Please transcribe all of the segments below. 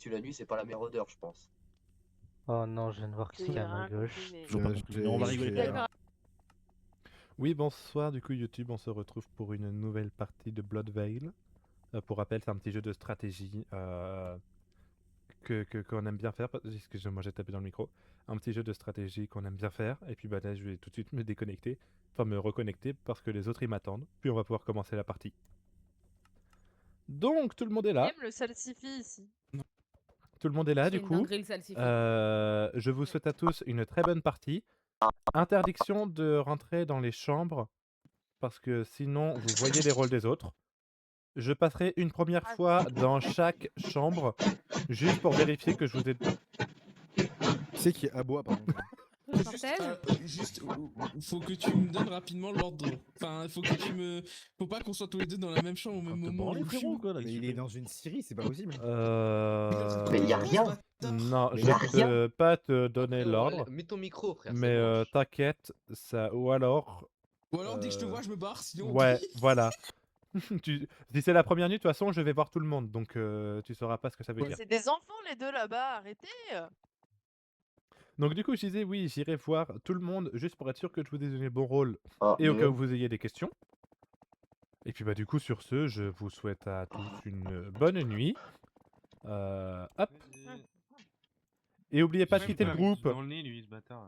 tue la nuit, c'est pas la meilleure odeur, je pense. Oh non, je viens de voir qui Oui, c'est à ma rien compris, gauche. mais... Toujours pas compris, mais on va rigoler. D'accord. Oui, bonsoir, du coup YouTube, on se retrouve pour une nouvelle partie de Blood Veil. Pour rappel, c'est un petit jeu de stratégie qu'on aime bien faire. Excusez-moi, j'ai tapé dans le micro. Un petit jeu de stratégie qu'on aime bien faire. Et puis bah là, je vais tout de suite me déconnecter. Enfin, me reconnecter parce que les autres, ils m'attendent. Puis on va pouvoir commencer la partie. Donc, tout le monde est là. J'aime le salsifis ici. Tout le monde est là, C'est du une coup. dinguerie, le salsifis. Je vous souhaite à tous une très bonne partie. Interdiction de rentrer dans les chambres parce que sinon vous voyez les rôles des autres. Je passerai une première fois dans chaque chambre juste pour vérifier que je vous ai... Qui c'est qui aboie, pardon? Juste, Faut que tu me donnes rapidement l'ordre. Enfin, faut pas qu'on soit tous les deux dans la même chambre au même moment. Les Louchou. quoi, là, mais il est dans une Syrie, c'est pas possible. Mais y a rien. Non, Mais je y a peux pas te donner l'ordre. Mets ton micro, frère. Mais t'inquiète, ça... Ou alors... Ou alors, dès que je te vois, je me barre, sinon... Ouais, voilà. Si c'est la première nuit, de toute façon, je vais voir tout le monde, donc tu sauras pas ce que ça veut dire. C'est des enfants les deux là-bas, arrêtez. Donc du coup, je disais, oui, j'irai voir tout le monde, juste pour être sûr que je vous ai donné le bon rôle, Ah, et au cas où vous ayez des questions. Et puis bah du coup, sur ce, je vous souhaite à tous une bonne nuit. Hop. Et oubliez pas de quitter le groupe. Dans le nez, lui, ce bâtard.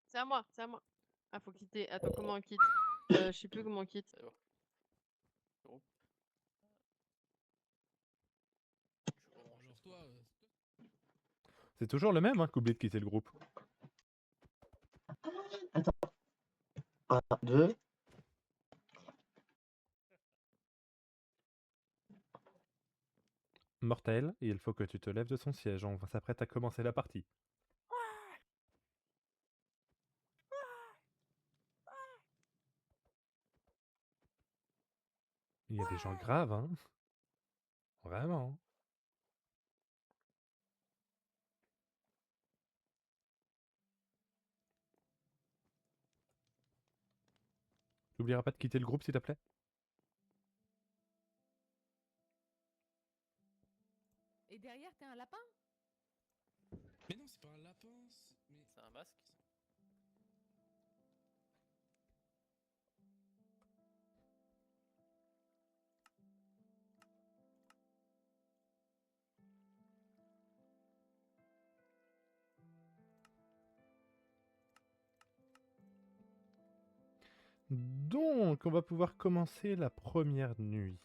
C'est à moi, c'est à moi. Ah, faut quitter. Attends, comment on quitte? Je sais plus comment on quitte. Genre toi... C'est toujours le même, hein, qu'oublier de quitter le groupe. Attends. 1, 2. Mortel, il faut que tu te lèves de son siège, on s'apprête à commencer la partie. Il y a des gens graves, hein. Vraiment. N'oublieras pas de quitter le groupe, s'il te plaît. Et derrière, t'as un lapin? Mais non, c'est pas un lapin. C'est un masque. Donc, on va pouvoir commencer la première nuit.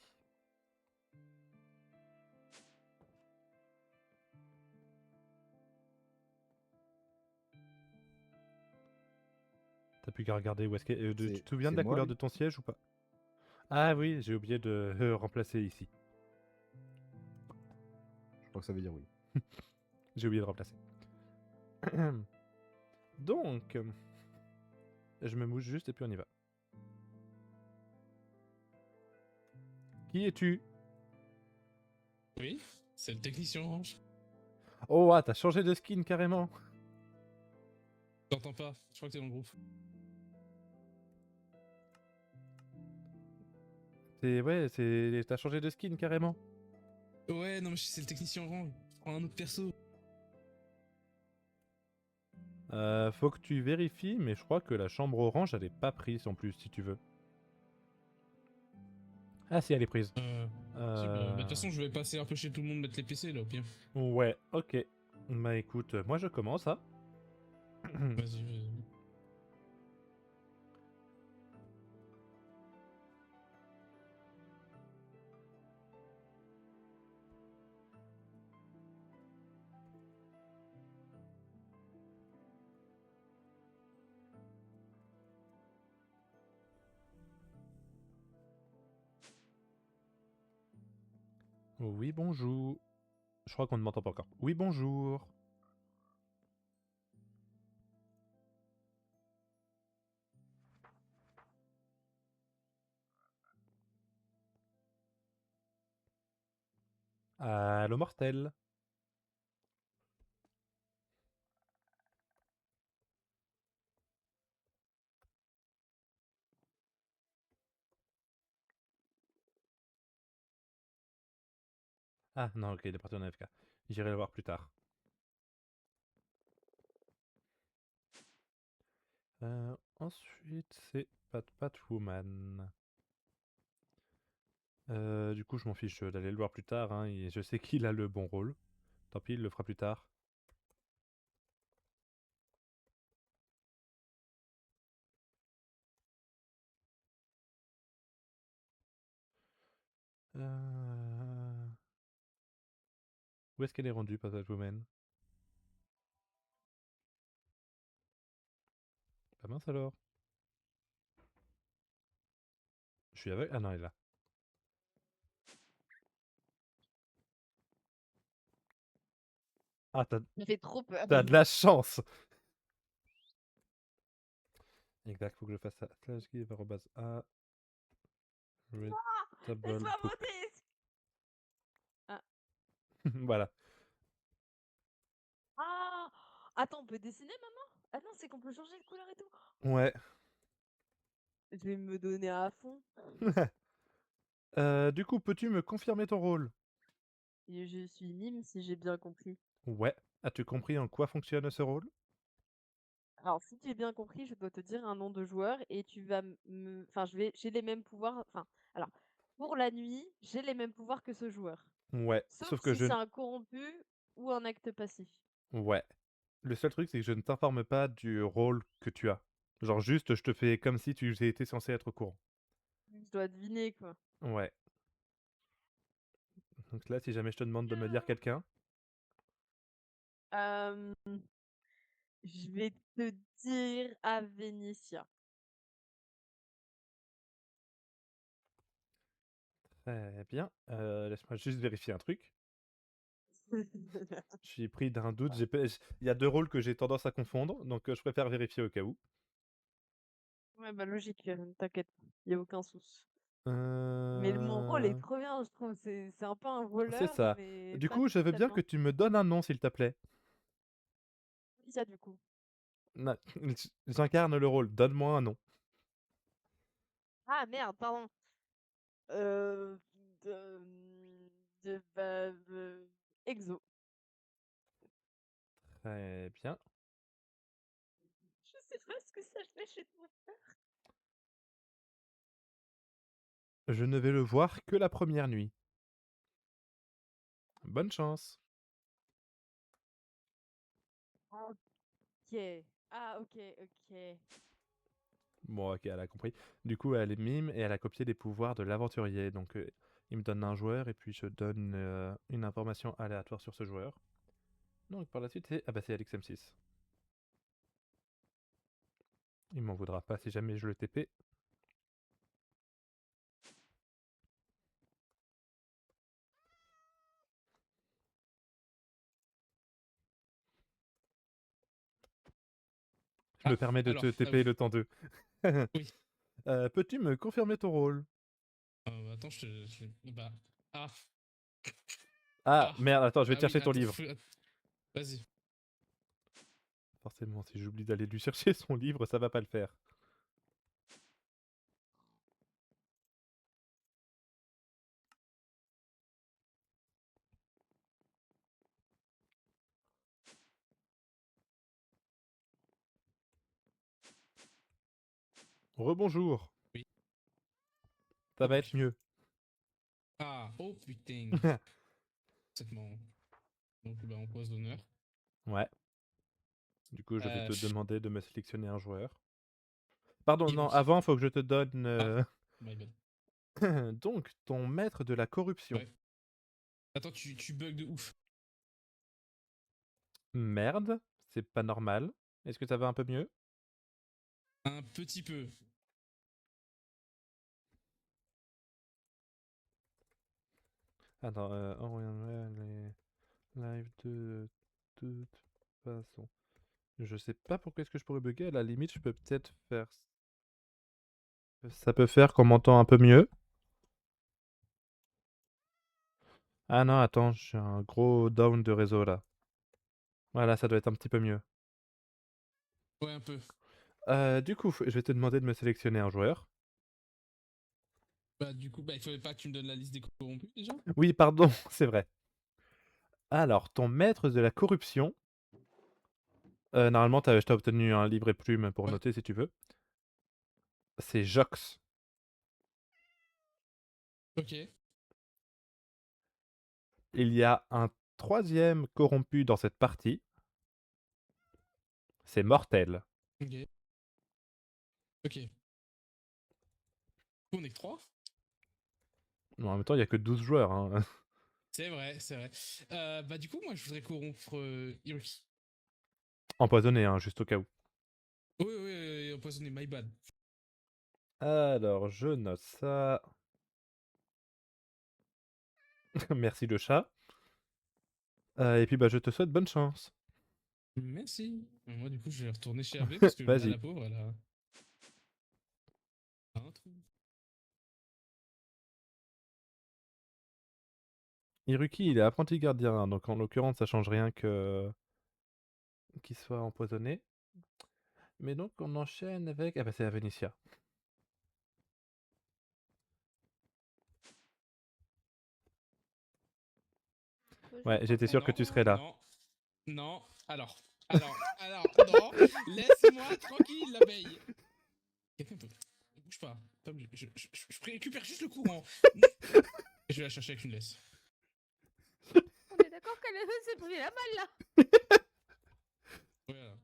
T'as plus qu'à regarder où est-ce que... tu te souviens de la couleur de ton siège ou pas? Ah oui, j'ai oublié de remplacer ici. Je crois que ça veut dire oui. J'ai oublié de remplacer. Donc, je me bouge juste et puis on y va. Qui es-tu? Oui, c'est le technicien orange. Oh, ah, t'as changé de skin carrément. T'entends pas, je crois que t'es dans le groupe. T'as changé de skin carrément. Ouais, non mais c'est le technicien orange. Prends un autre perso. Faut que tu vérifies, mais je crois que la chambre orange, elle est pas prise en plus, si tu veux. Ah si, elle est prise. De toute façon, je vais passer un peu chez tout le monde mettre les PC là, au pire. Ouais, ok. Bah écoute, moi je commence, hein. Vas-y, vas-y. Oui, bonjour. Je crois qu'on ne m'entend pas encore. Oui, bonjour. Allô, mortel. Ah non, ok, il est parti en AFK. J'irai le voir plus tard. Ensuite, c'est Batwoman. Du coup, je m'en fiche d'aller le voir plus tard. Hein, et je sais qu'il a le bon rôle. Tant pis, il le fera plus tard. Où est-ce qu'elle est rendue, Batwoman? Ah mince alors. Je suis aveugle? Ah non, elle est là. Ah, Ça fait trop peur. t'as de la chance! Exact, faut que je fasse ça. Slash give arrobase a red double Laisse-moi book. voter. Voilà. Ah! Attends, on peut dessiner maintenant? Ah non, c'est qu'on peut changer de couleur et tout. Ouais. Je vais me donner à fond. Du coup, peux-tu me confirmer ton rôle? Et je suis mime si j'ai bien compris. Ouais. As-tu compris en quoi fonctionne ce rôle? Alors, si tu as bien compris, je dois te dire un nom de joueur et tu vas me. Enfin, j'ai les mêmes pouvoirs. Enfin, alors, pour la nuit, j'ai les mêmes pouvoirs que ce joueur. Ouais. Sauf Sauf que si je... c'est un corrompu ou un acte passif. Ouais. Le seul truc, c'est que je ne t'informe pas du rôle que tu as. Genre juste, je te fais comme si tu étais censé être au courant. Je dois deviner, quoi. Ouais. Donc là, si jamais je te demande de me dire quelqu'un... Euh, Je vais te dire à Vénitia. Très bien. Laisse-moi juste vérifier un truc. Je suis pris d'un doute. Il y a deux rôles que j'ai tendance à confondre, donc je préfère vérifier au cas où. Ouais, bah logique, t'inquiète, y a aucun souci. Mais mon rôle est trop bien, je trouve. C'est un peu un C'est voleur, ça. mais Du pas coup, je veux bien que tellement. tu me donnes un nom, s'il te plaît. Vénitia, du coup. Non, j'incarne le rôle. Donne-moi un nom. Ah merde, pardon. Euh, de, Exo. Très bien. Je sais pas ce que ça fait chez toi. Je ne vais le voir que la première nuit. Bonne chance. Ok. Ah, ok, ok. Bon, ok, elle a compris. Du coup, elle est mime et elle a copié les pouvoirs de l'aventurier. Donc, il me donne un joueur et puis je donne une information aléatoire sur ce joueur. Donc, par la suite, c'est... Ah bah, c'est Alex M6. Il m'en voudra pas si jamais je le TP. Je me permets de te TP le temps 2. Oui. Peux-tu me confirmer ton rôle? Attends, bah. Ah. Ah, Ah. merde, attends, je vais Ah te chercher oui, ton attends, livre. Vas-y. Forcément, si j'oublie d'aller lui chercher son livre, ça va pas le faire. Rebonjour. Oui. Ça Oh, va être mieux. Ah, oh putain. C'est marrant. Donc, bah, on pose l'honneur. Ouais. Du coup, je vais te Pff, demander de me sélectionner un joueur. Pardon, et non, oui. avant, faut que je te donne... My bad. Donc, ton maître de la corruption. Ouais. Attends, tu bugs de ouf. Merde, c'est pas normal. Est-ce que ça va un peu mieux? Un petit peu. Attends, on regarderait les lives de toute façon. Je sais pas pourquoi est-ce que je pourrais bugger. À la limite, je peux peut-être faire... Ça peut faire qu'on m'entend un peu mieux. Ah non, attends, j'ai un gros down de réseau là. Voilà, ça doit être un petit peu mieux. Ouais, un peu. Du coup, je vais te demander de me sélectionner un joueur. Bah, du coup, bah, il fallait pas que tu me donnes la liste des corrompus déjà. Oui, pardon, c'est vrai. Alors, ton maître de la corruption. Normalement, t'as obtenu un livre et plume pour Ouais. noter si tu veux. C'est Jox. Ok. Il y a un troisième corrompu dans cette partie. C'est Mortel. Ok. Ok. On est que 3. En même temps, il n'y a que 12 joueurs. Hein. C'est vrai, c'est vrai. Bah du coup, moi, je voudrais corrompre Hiroki. Empoisonné, hein, juste au cas où. Oui, empoisonné, my bad. Alors, je note ça. Merci le chat. Et puis, bah, je te souhaite bonne chance. Merci. Moi, du coup, je vais retourner chez Hervé parce que là, Vas-y. la pauvre, elle a un trou. Hiruki, il est apprenti gardien, hein, donc en l'occurrence, ça change rien que qu'il soit empoisonné. Mais donc, on enchaîne avec... Ah bah, c'est Avenicia. Ouais, j'étais sûr que tu serais là. Non, non. Alors, non. Laisse-moi tranquille, l'abeille. Quelqu'un peut... Bouge pas. Pas bouger. Je récupère juste le courant. Et je vais la chercher avec une laisse. On est d'accord qu'elle s'est pris la balle là. Voilà.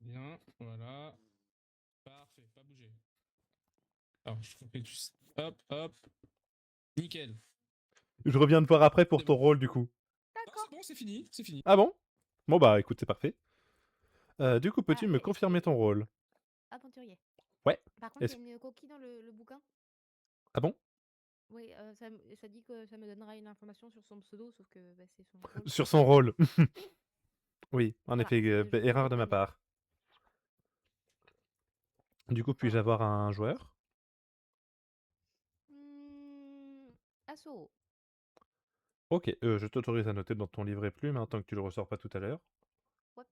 Bien. Voilà. Parfait, pas bouger. Alors, je fais juste... Hop. Nickel. Je reviens te voir après pour C'est ton bon. rôle, du coup. Non, D'accord. c'est bon, c'est fini. Ah bon? Bon bah, écoute, c'est parfait. Du coup, peux-tu Ah, me est-ce confirmer que- ton rôle? Aventurier. Ouais. Par contre, il Est-ce- y a une coquille dans le bouquin. Ah bon? Oui, ça dit que ça me donnera une information sur son pseudo, sauf que bah, c'est son rôle. Sur son rôle. Oui, en Voilà, effet, je voulais erreur te de ma prévenir. part. Du coup, puis-je Voilà. avoir un joueur? Asso. Ok, je t'autorise à noter dans ton livret plume, hein, tant que tu le ressors pas tout à l'heure. Ouais.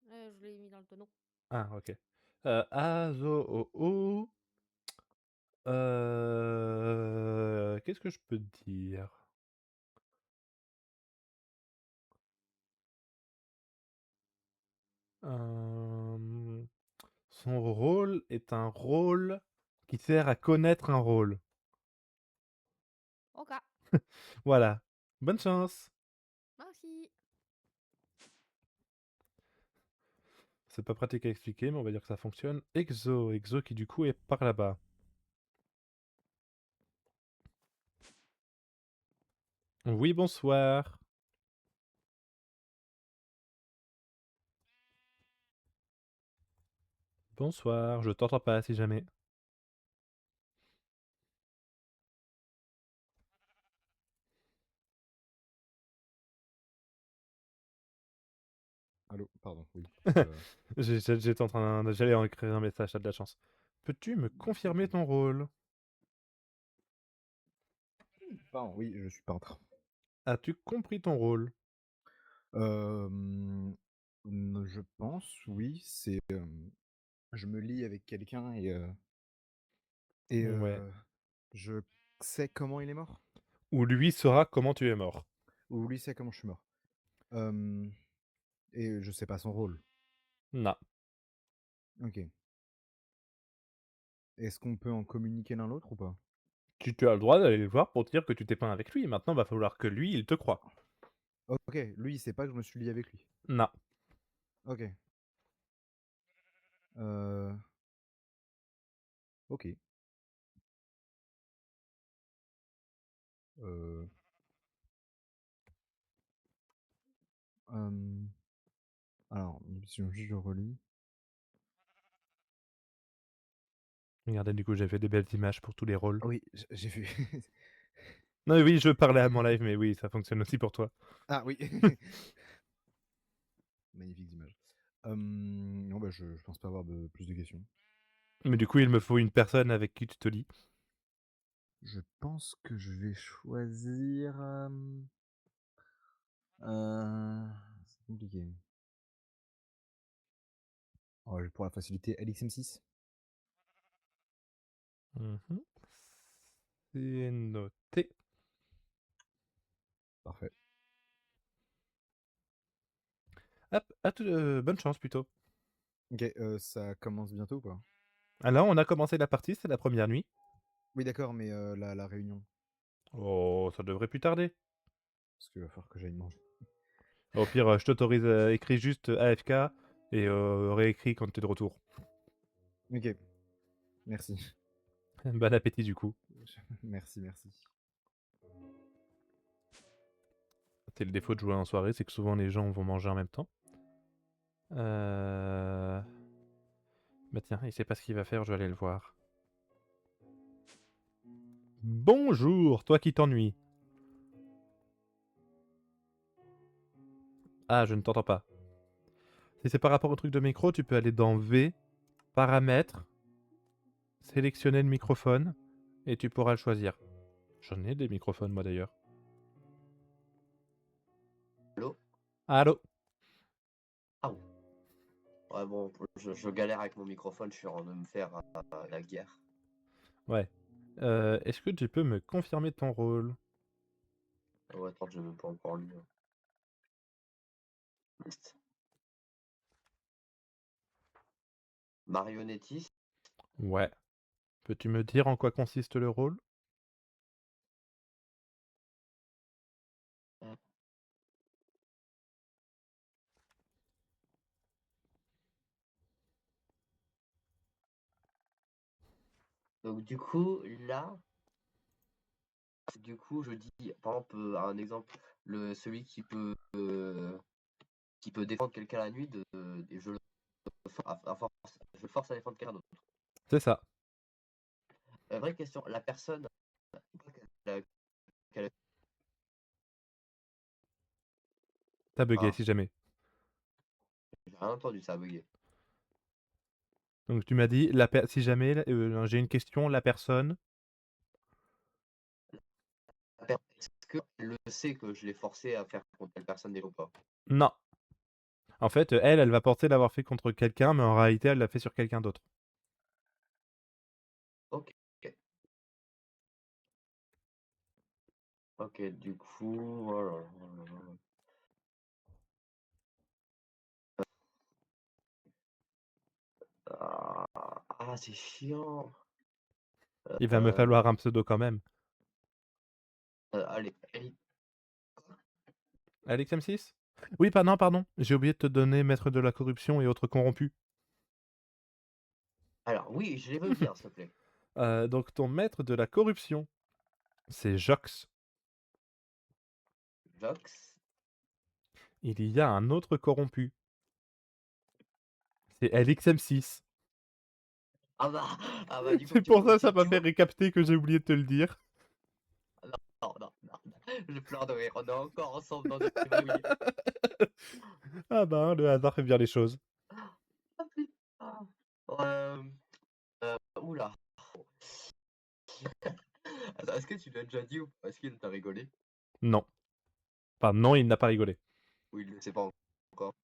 Je l'ai mis dans le tonneau. Ah, ok. Azo. Qu'est-ce que je peux te dire? Euh, Son rôle est un rôle qui sert à connaître un rôle. Ok. Voilà. Bonne chance. Moi aussi. C'est pas pratique à expliquer, mais on va dire que ça fonctionne. Exo qui du coup est par là-bas. Oui, bonsoir. Bonsoir, je t'entends pas si jamais. Allô, pardon, oui. J'étais en train j'allais en écrire un message, t'as de la chance. Peux-tu me confirmer ton rôle? Pardon, oui, je suis peintre. As-tu compris ton rôle? Je pense, oui, c'est je me lie avec quelqu'un et Ouais. je sais comment il est mort. Ou lui saura comment tu es mort. Ou lui sait comment je suis mort. Et je sais pas son rôle. Non. Ok. Est-ce qu'on peut en communiquer l'un l'autre ou pas? Tu as le droit d'aller le voir pour te dire que tu t'es peint avec lui. Maintenant, va falloir que lui, il te croie. Ok, lui il sait pas que je me suis lié avec lui. Non. Ok. Ok. Heu, alors, si je relis. Regardez, du coup, j'ai fait des belles images pour tous les rôles. Ah oui, j'ai vu. Non, mais oui, je parlais à mon live, mais oui, ça fonctionne aussi pour toi. Ah oui. Magnifiques images. Non, bah, je pense pas avoir de plus de questions. Mais du coup, il me faut une personne avec qui tu te lis. Je pense que je vais choisir, c'est compliqué. Oh, pour la facilité, LXM6. Mhm. C'est noté. Parfait. Hop, bonne chance plutôt. Ok, ça commence bientôt ou pas? Alors, on a commencé la partie, c'est la première nuit. Oui, d'accord, mais la réunion. Oh, ça devrait plus tarder. Parce qu'il va falloir que j'aille manger. Au pire, je t'autorise, écris juste AFK et réécris quand t'es de retour. Ok. Merci. Bon appétit du coup. Merci, merci. C'est le défaut de jouer en soirée, c'est que souvent les gens vont manger en même temps. Bah tiens, il sait pas ce qu'il va faire, je vais aller le voir. Bonjour, toi qui t'ennuies. Ah, je ne t'entends pas. Si c'est par rapport au truc de micro, tu peux aller dans V, paramètres, sélectionner le microphone, et tu pourras le choisir. J'en ai des microphones moi d'ailleurs. Allô? Allô? Ah oui. Ouais, bon, je galère avec mon microphone, je suis en train de me faire la guerre. Ouais. Est-ce que tu peux me confirmer ton rôle? Ouais, attends, je n'ai même pas encore lu. Liste. Marionnettiste. Ouais. Peux-tu me dire en quoi consiste le rôle? Donc du coup, là, je dis, par exemple, un exemple, celui qui peut défendre quelqu'un la nuit, je le force à défendre quelqu'un d'autre. C'est ça. Vraie question, la personne, qu'elle a- T'as bugué Ah, si jamais. j'ai rien entendu, ça a bugué. Donc tu m'as dit, si jamais j'ai une question, la personne... Est-ce qu'elle le sait que je l'ai forcé à faire contre telle personne déjà ou pas? Non. En fait, elle va penser l'avoir fait contre quelqu'un, mais en réalité, elle l'a fait sur quelqu'un d'autre. Ok. Ok, du coup, voilà. C'est chiant. Il va me falloir un pseudo quand même. Allez, Alex M6? Oui, pardon. J'ai oublié de te donner maître de la corruption et autres corrompus. alors oui, je les veux bien, s'il te plaît. Donc ton maître de la corruption, c'est Jox. Jox. Il y a un autre corrompu. C'est Alex M6. Ah bah du coup, C'est pour ça tu m'a fait vois. récapter que j'ai oublié de te le dire. Non. Je pleure de rire, on est encore ensemble dans des brouilles. Ah ben, le hasard fait bien les choses. Ah putain. Euh, Oula. Attends, est-ce que tu l'as déjà dit ou pas? Est-ce qu'il t'a rigolé? Non. Enfin, non, il n'a pas rigolé. Ou il le sait pas encore?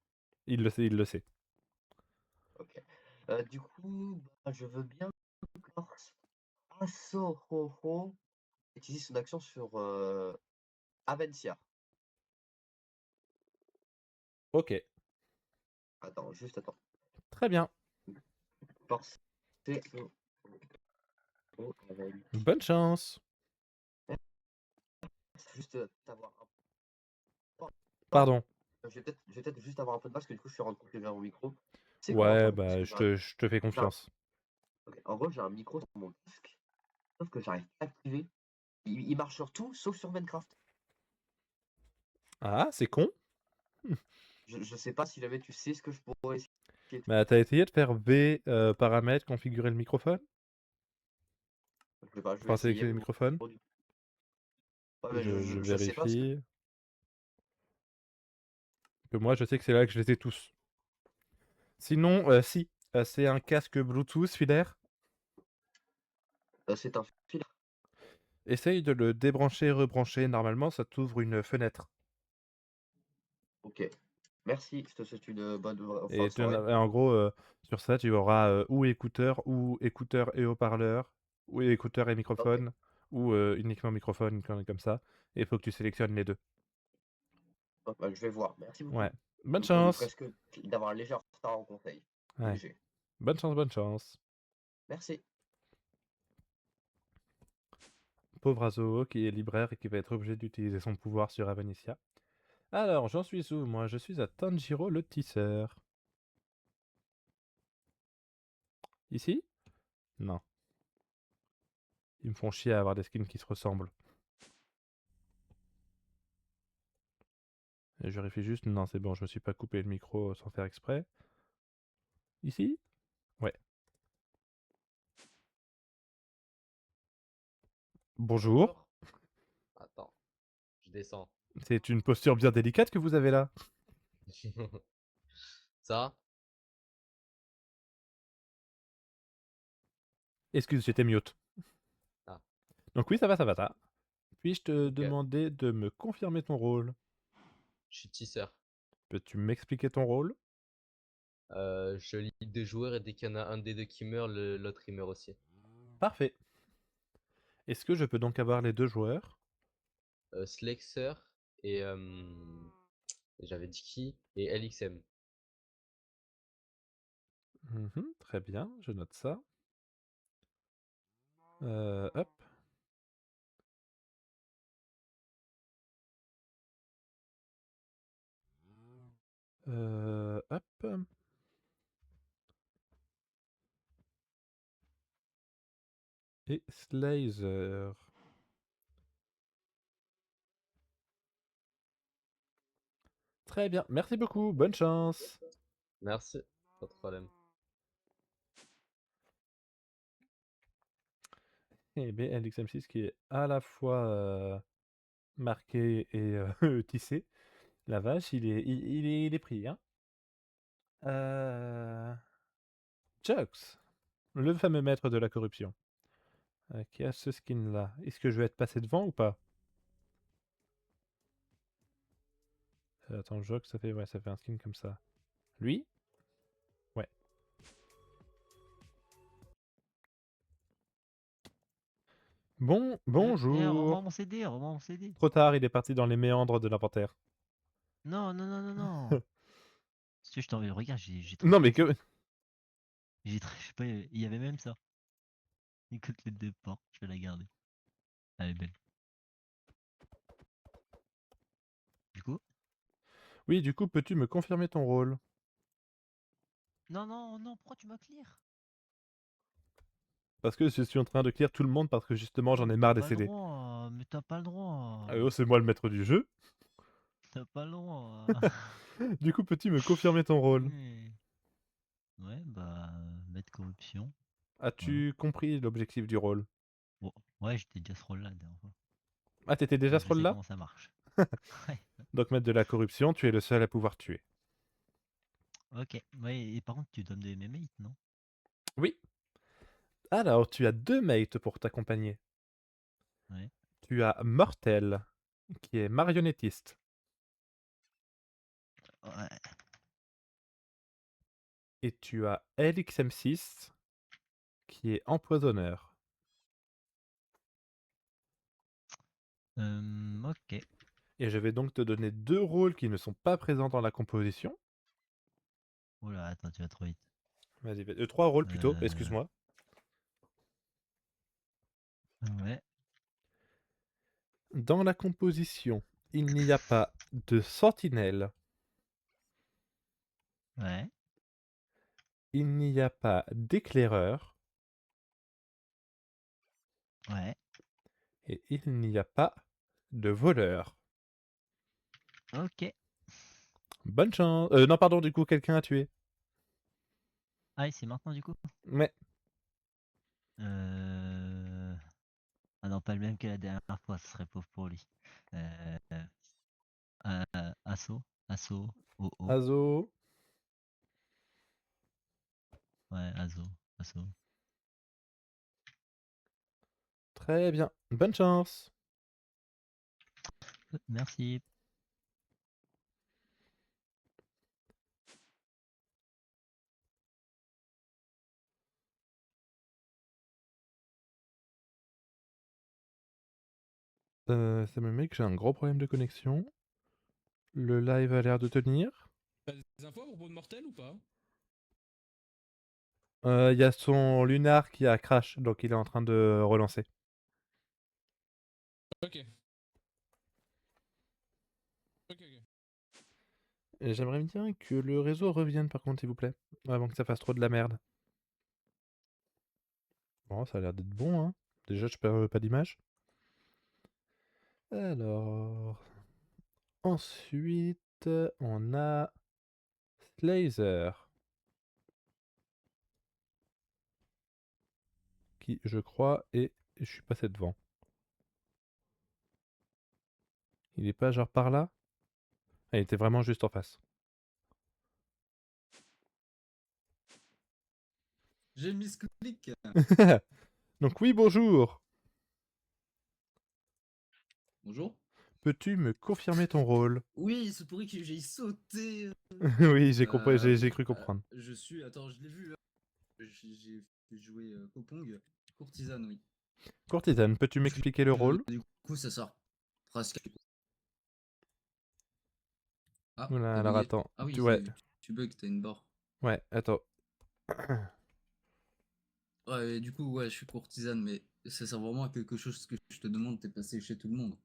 Il le sait. Ok. Du coup, je veux bien que Asohoho utilise son action sur Avencia. Ok, Attends. très bien. Force. Avencia. Bonne chance. Juste avoir un... Pardon. Je vais peut-être juste avoir un peu de mal parce que du coup je suis rendu compte que j'ai mon micro. C'est qu'on Ouais, m'entend parce bah, que je te fais confiance. ok. En gros, j'ai un micro sur mon casque, sauf que j'arrive pas à activer. Il marche sur tout sauf sur Minecraft. Ah, c'est con. Je sais pas si jamais tu sais ce que je pourrais essayer de Bah, t'as essayé de faire V, paramètres, configurer le microphone? faire. Je vais pas, je vais Enfin, essayer. sélectionner le Mais microphone? bon, ouais, mais Je je sais pas ce que. vérifie. Que moi, je sais que c'est là que je les ai tous. Sinon, si, c'est un casque Bluetooth filaire. C'est un fil. Essaye de le débrancher et rebrancher. Normalement, ça t'ouvre une fenêtre. Ok. Merci, je te souhaite une bonne Et soirée. en gros, sur ça, tu auras ou écouteur et haut-parleur, ou écouteur et Ok. microphone, ou uniquement microphone, comme ça. Et il faut que tu sélectionnes les deux. Oh, bah, je vais voir. Merci beaucoup. Ouais. Bonne Ça me permet chance. presque d'avoir un léger retard en conseil. Ouais. Léger. Bonne chance, bonne chance. Merci. Pauvre Azo qui est libraire et qui va être obligé d'utiliser son pouvoir sur Avanicia. Alors, j'en suis où moi? Je suis à Tanjiro le tisseur. Ici? Non. Ils me font chier à avoir des skins qui se ressemblent. Et je vérifie juste. Non, c'est bon, je me suis pas coupé le micro sans faire exprès. Ici? Ouais. Bonjour. Attends, je descends. C'est une posture bien délicate que vous avez là. Ça? Excuse, j'étais mute. Ah. Donc oui, ça va, ça va, ça. Puis-je te Ok. demander de me confirmer ton rôle? Je suis tisseur. Peux-tu m'expliquer ton rôle? Je lis deux joueurs et dès qu'il y en a un des deux qui meurt, l'autre il meurt aussi. Parfait. Est-ce que je peux donc avoir les deux joueurs? Slexer et j'avais dit qui? Et LXM. Très bien, je note ça. Hop. Hop. Et Slazer. Très bien, merci beaucoup, bonne chance. Merci, pas de problème. Et bien, LXM6 qui est à la fois marqué et tissé. La vache, il est pris, hein. Jux, le fameux maître de la corruption, qui a ce skin-là. Est-ce que je vais être passé devant ou pas? Attends, Jux, ça fait un skin comme ça. Lui? Ouais. Bonjour. Rends-moi mon CD, rends-moi mon CD. Trop tard, il est parti dans les méandres de l'inventaire. Non, non, non, non, non. Si tu veux, je t'envoie, regarde, j'ai trop Non, de mais place. que. Je sais pas, il y avait même ça. Écoute les deux portes, je vais la garder. Elle est belle. Du coup? Oui, du coup, peux-tu me confirmer ton rôle? Non, non, non, pourquoi tu m'as clear? Parce que je suis en train de clear tout le monde parce que justement j'en ai marre des CD. Mais t'as pas le droit. Ah, oh, c'est moi le maître du jeu. T'as pas le droit. Du coup, peux-tu me confirmer ton rôle? Ouais, bah, mettre corruption. As-tu compris l'objectif du rôle? Bon, ouais, j'étais déjà ce rôle-là la dernière fois. Ah, t'étais déjà Donc, ce je sais rôle-là? comment ça marche. Ouais. Donc, maître de la corruption, tu es le seul à pouvoir tuer. Ok, ouais, et par contre, tu donnes des mates, non? Oui. Alors, tu as deux mates pour t'accompagner. Ouais. Tu as Mortel, qui est marionnettiste. Ouais. Et tu as LXM6, qui est empoisonneur. Ok. Et je vais donc te donner deux rôles qui ne sont pas présents dans la composition. Oula, attends, tu vas trop vite. Vas-y, trois rôles plutôt, excuse-moi. Ouais. Dans la composition, il n'y a pas de sentinelle. Ouais. Il n'y a pas d'éclaireur. Ouais. Et il n'y a pas de voleur. Ok. Bonne chance. Non, pardon, du coup, quelqu'un a tué. Ah, c'est maintenant du coup? Ouais. Ah non, pas le même que la dernière fois, ce serait pauvre pour lui. Asso, oh oh. Azo. Ouais, Asso. Très bien. Bonne chance. Merci. Ça me met que j'ai un gros problème de connexion. Le live a l'air de tenir. T'as des infos à propos de Mortel ou pas? Il y a son lunar qui a crash, donc il est en train de relancer. Ok. Ok. Et j'aimerais bien que le réseau revienne par contre, s'il vous plaît. Avant que ça fasse trop de la merde. Bon, ça a l'air d'être bon, hein. Déjà, je perds pas d'image. Alors... Ensuite, on a... Slazer. Qui, je crois, est... Je suis passé devant. Il est pas genre par là? Ah, il était vraiment juste en face. J'ai mis ce clic. Donc oui, bonjour. Bonjour. Peux-tu me confirmer ton rôle? Oui, c'est pourri que j'ai sauté. Oui, j'ai compris, j'ai cru Bon, comprendre. je suis. Attends, je l'ai vu. J'ai fait jouer Kopong. Courtisane, oui. Courtisane, peux-tu m'expliquer le rôle? Du coup, ça sort presque. Ah, Oula, t'as alors bugué. attends. Ah oui, Ouais, tu bugs, t'as une barre. ouais, attends. Ouais, et du coup, ouais, je suis courtisane, mais ça sert vraiment à quelque chose que je te demande, t'es passé chez tout le monde.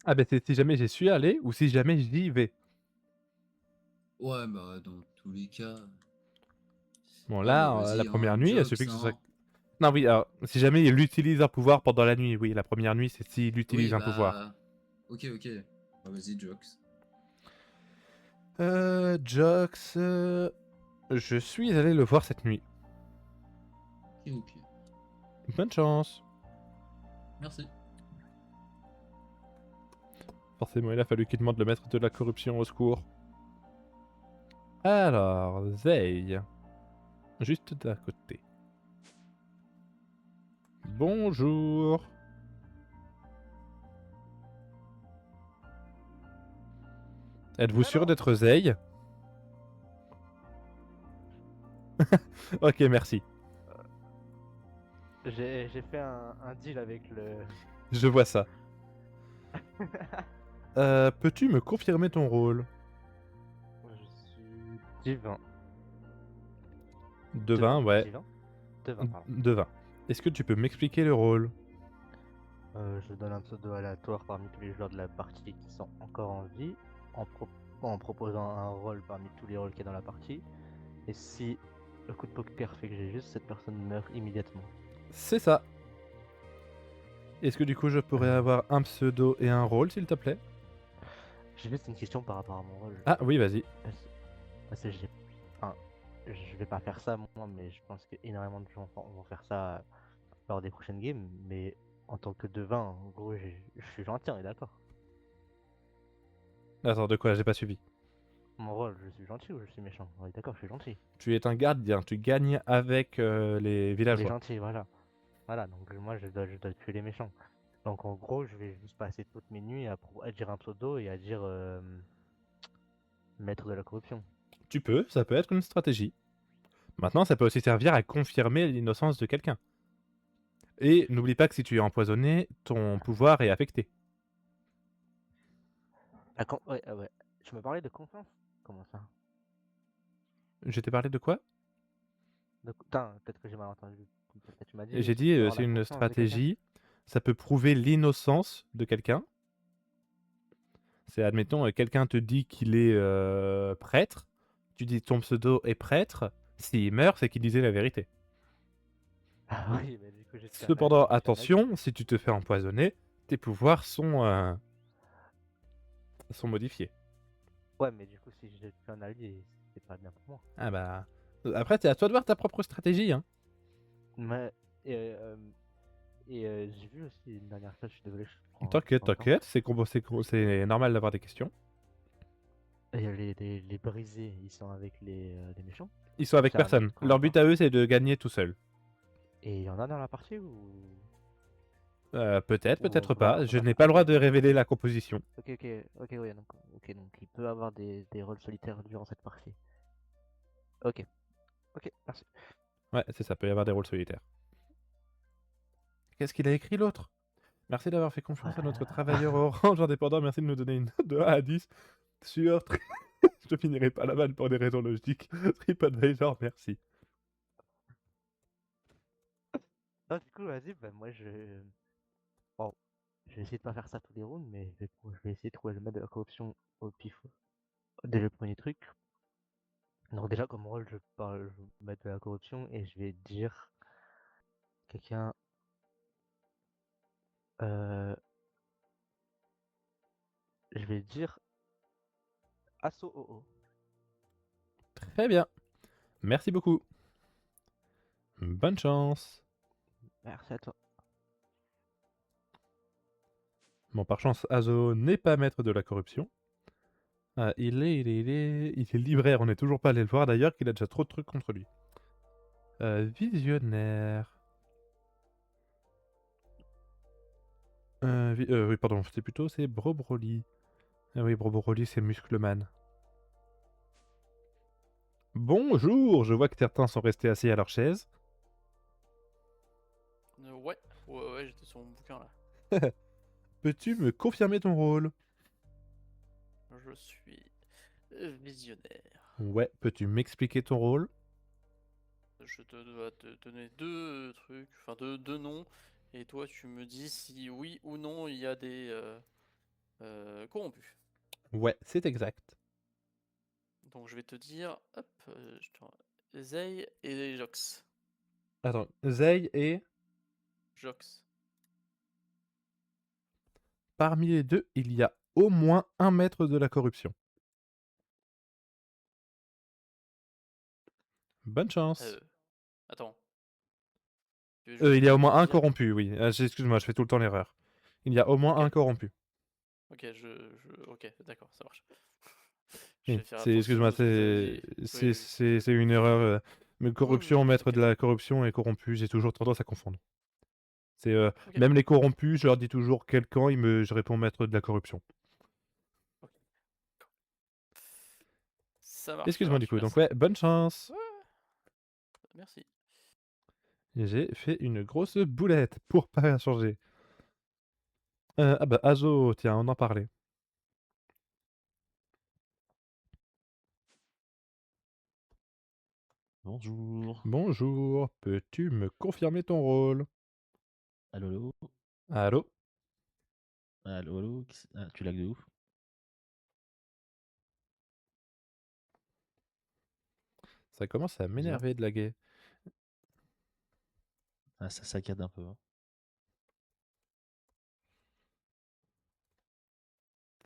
Ah bah c'est si jamais j'y suis allé ou si jamais j'y vais. Ouais, bah dans tous les cas. Bon Ouais, bah là, la vas-y, première hein, nuit, il Jox, suffit que ce soit... hein. Non oui, alors, si jamais il utilise un pouvoir pendant la nuit, oui, la première nuit, c'est s'il utilise Oui, un pouvoir. bah. Ok. Bah vas-y, Jox. Jox... Je suis allé le voir cette nuit. Ok. Bonne chance. Merci. Forcément, il a fallu qu'il demande le maître de la corruption au secours. Alors, Zeille. Juste d'à côté. Bonjour. Êtes-vous sûr d'être Zeille? Ok, merci. J'ai fait un deal avec le... Je vois ça. Peux-tu me confirmer ton rôle? Je suis divin. Devin, ouais. Divin Devin, pardon. Devin. Est-ce que tu peux m'expliquer le rôle? Je donne un pseudo aléatoire parmi tous les joueurs de la partie qui sont encore en vie, en proposant un rôle parmi tous les rôles qu'il y a dans la partie. Et si le coup de poker fait que j'ai juste, cette personne meurt immédiatement. C'est ça. Est-ce que du coup je pourrais avoir un pseudo et un rôle, s'il te plaît? J'ai juste une question par rapport à mon rôle. Ah oui, vas-y. Parce que je vais pas faire ça moi, mais je pense qu'énormément de gens vont faire ça lors des prochaines games. Mais en tant que devin, en gros, je suis gentil, on est d'accord. Attends, de quoi? J'ai pas suivi. Mon rôle, je suis gentil ou je suis méchant? On est d'accord, je suis gentil. Tu es un gardien, tu gagnes avec les Les villageois. gentils, voilà. Voilà, donc moi je dois tuer les méchants. Donc en gros, je vais juste passer toutes mes nuits à dire un pseudo et à dire maître de la corruption. Tu peux, ça peut être une stratégie. Maintenant, ça peut aussi servir à confirmer l'innocence de quelqu'un. Et n'oublie pas que si tu es empoisonné, ton pouvoir est affecté. Ouais. Tu me parlais de confiance? Comment ça? Je t'ai parlé de quoi? Putain, peut-être que j'ai mal entendu. Tu m'as dit J'ai dit avoir c'est la une confiance de quelqu'un. stratégie. Ça peut prouver l'innocence de quelqu'un. C'est, admettons, quelqu'un te dit qu'il est prêtre. Tu dis ton pseudo est prêtre. S'il meurt, c'est qu'il disait la vérité. Ah oui, mais du coup j'espère Cependant, que tu as attention, si tu te fais empoisonner, tes pouvoirs sont modifiés. Ouais, mais du coup si je fais un allié, c'est pas bien pour moi. Ah bah... Après, c'est à toi de voir ta propre stratégie, hein. Mais j'ai vu aussi une dernière fois, je suis désolé, je prends T'inquiète, longtemps. t'inquiète, c'est normal d'avoir des questions. Et les brisés, ils sont avec les méchants? Ils sont avec C'est un personne. mythe qu'on Leur a but pas. à eux, c'est de gagner tout seul. Et il y en a dans la partie ou... Peut-être, Ou peut-être on va pas. Je faire n'ai pas le droit ok. de révéler la composition. Ok, ouais, donc il peut avoir des rôles solitaires durant cette partie. Ok, merci. Ouais, c'est ça, peut y avoir des rôles solitaires. Qu'est-ce qu'il a écrit l'autre? Merci d'avoir fait confiance à notre travailleur orange indépendant. Merci de nous donner une note de 1 à 10 sur... Je finirai pas la vanne pour des raisons logiques. TripAdvisor, merci. Non, du coup, vas-y, bah, moi bon, je vais essayer de pas faire ça tous les rounds, mais je vais essayer de trouver le maître de la corruption au pif dès le premier truc. Donc déjà, comme rôle, je vais mettre de la corruption et je vais dire quelqu'un... je vais dire Asso OO. Très bien. Merci beaucoup. Bonne chance. Merci à toi. Bon, par chance, Azo n'est pas maître de la corruption. Ah, il est libraire. On n'est toujours pas allé le voir d'ailleurs, qu'il a déjà trop de trucs contre lui. Visionnaire. Oui, pardon, c'est Bro-Broly. Ah oui, Bro-Broly, c'est Muscleman. Bonjour, je vois que certains sont restés assis à leur chaise. Ouais, j'étais sur mon bouquin là. Peux-tu me confirmer ton rôle? Je suis visionnaire. Ouais, peux-tu m'expliquer ton rôle? Je dois te donner deux trucs, enfin deux noms, et toi tu me dis si oui ou non il y a des corrompus. Ouais, c'est exact. Donc je vais te dire, hop, Zay et Jox. Attends, Zay et... Jox. Parmi les deux, il y a au moins un maître de la corruption. Bonne chance. Attends. Il y a au moins un corrompu, oui. Excuse-moi, je fais tout le temps l'erreur. Il y a au moins un corrompu. Ok, ok, d'accord, ça marche. Oui, excuse-moi, c'est une erreur. Mais corruption, maître de la corruption et corrompu, j'ai toujours tendance à confondre. Même les corrompus, je leur dis toujours quelqu'un, je réponds maître de la corruption. Ça marche. Excuse-moi du coup, donc ouais, bonne chance. Ouais. Merci. J'ai fait une grosse boulette pour pas changer. Ah bah Azo, tiens, on en parlait. Bonjour. Bonjour, peux-tu me confirmer ton rôle? Allô, Allô? allô. Ah, tu lags de ouf. Ça commence à m'énerver de laguer. Ah, ça saccade un peu. Hein.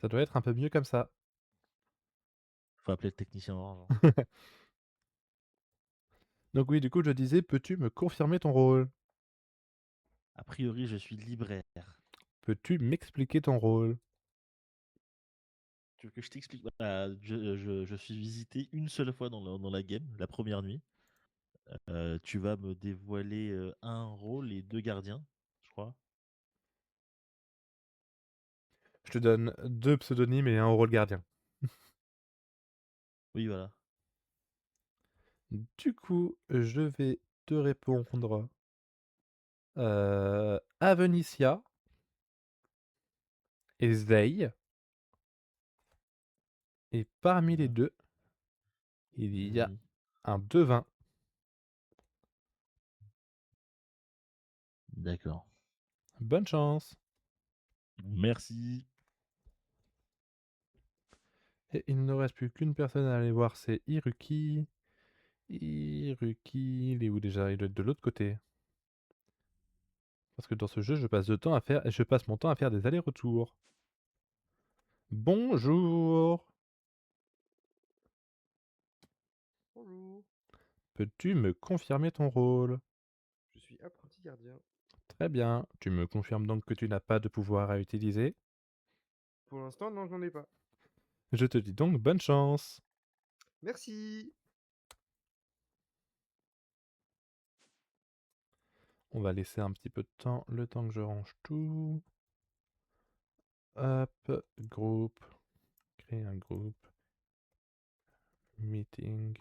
Ça doit être un peu mieux comme ça. Faut appeler le technicien orange. Donc oui, du coup, je disais, peux-tu me confirmer ton rôle? A priori, je suis libraire. Peux-tu m'expliquer ton rôle? Tu veux que je t'explique? Je suis visité une seule fois dans la game, la première nuit. Tu vas me dévoiler un rôle et 2 gardiens, je crois. Je te donne 2 pseudonymes et un rôle gardien. Oui, voilà. Du coup, je vais te répondre Avenicia et Zey. Et parmi les deux, il y a un devin. D'accord. Bonne chance. Merci. Et il ne reste plus qu'une personne à aller voir, c'est Iruki. Iruki, il est où déjà? Il doit être de l'autre côté. Parce que dans ce jeu, je passe mon temps à faire des allers-retours. Bonjour. Bonjour. Peux-tu me confirmer ton rôle? Je suis apprenti gardien. Très bien. Tu me confirmes donc que tu n'as pas de pouvoir à utiliser? Pour l'instant, non, je n'en ai pas. Je te dis donc bonne chance. Merci. On va laisser un petit peu de temps, le temps que je range tout. Hop, groupe. Créer un groupe. Meeting.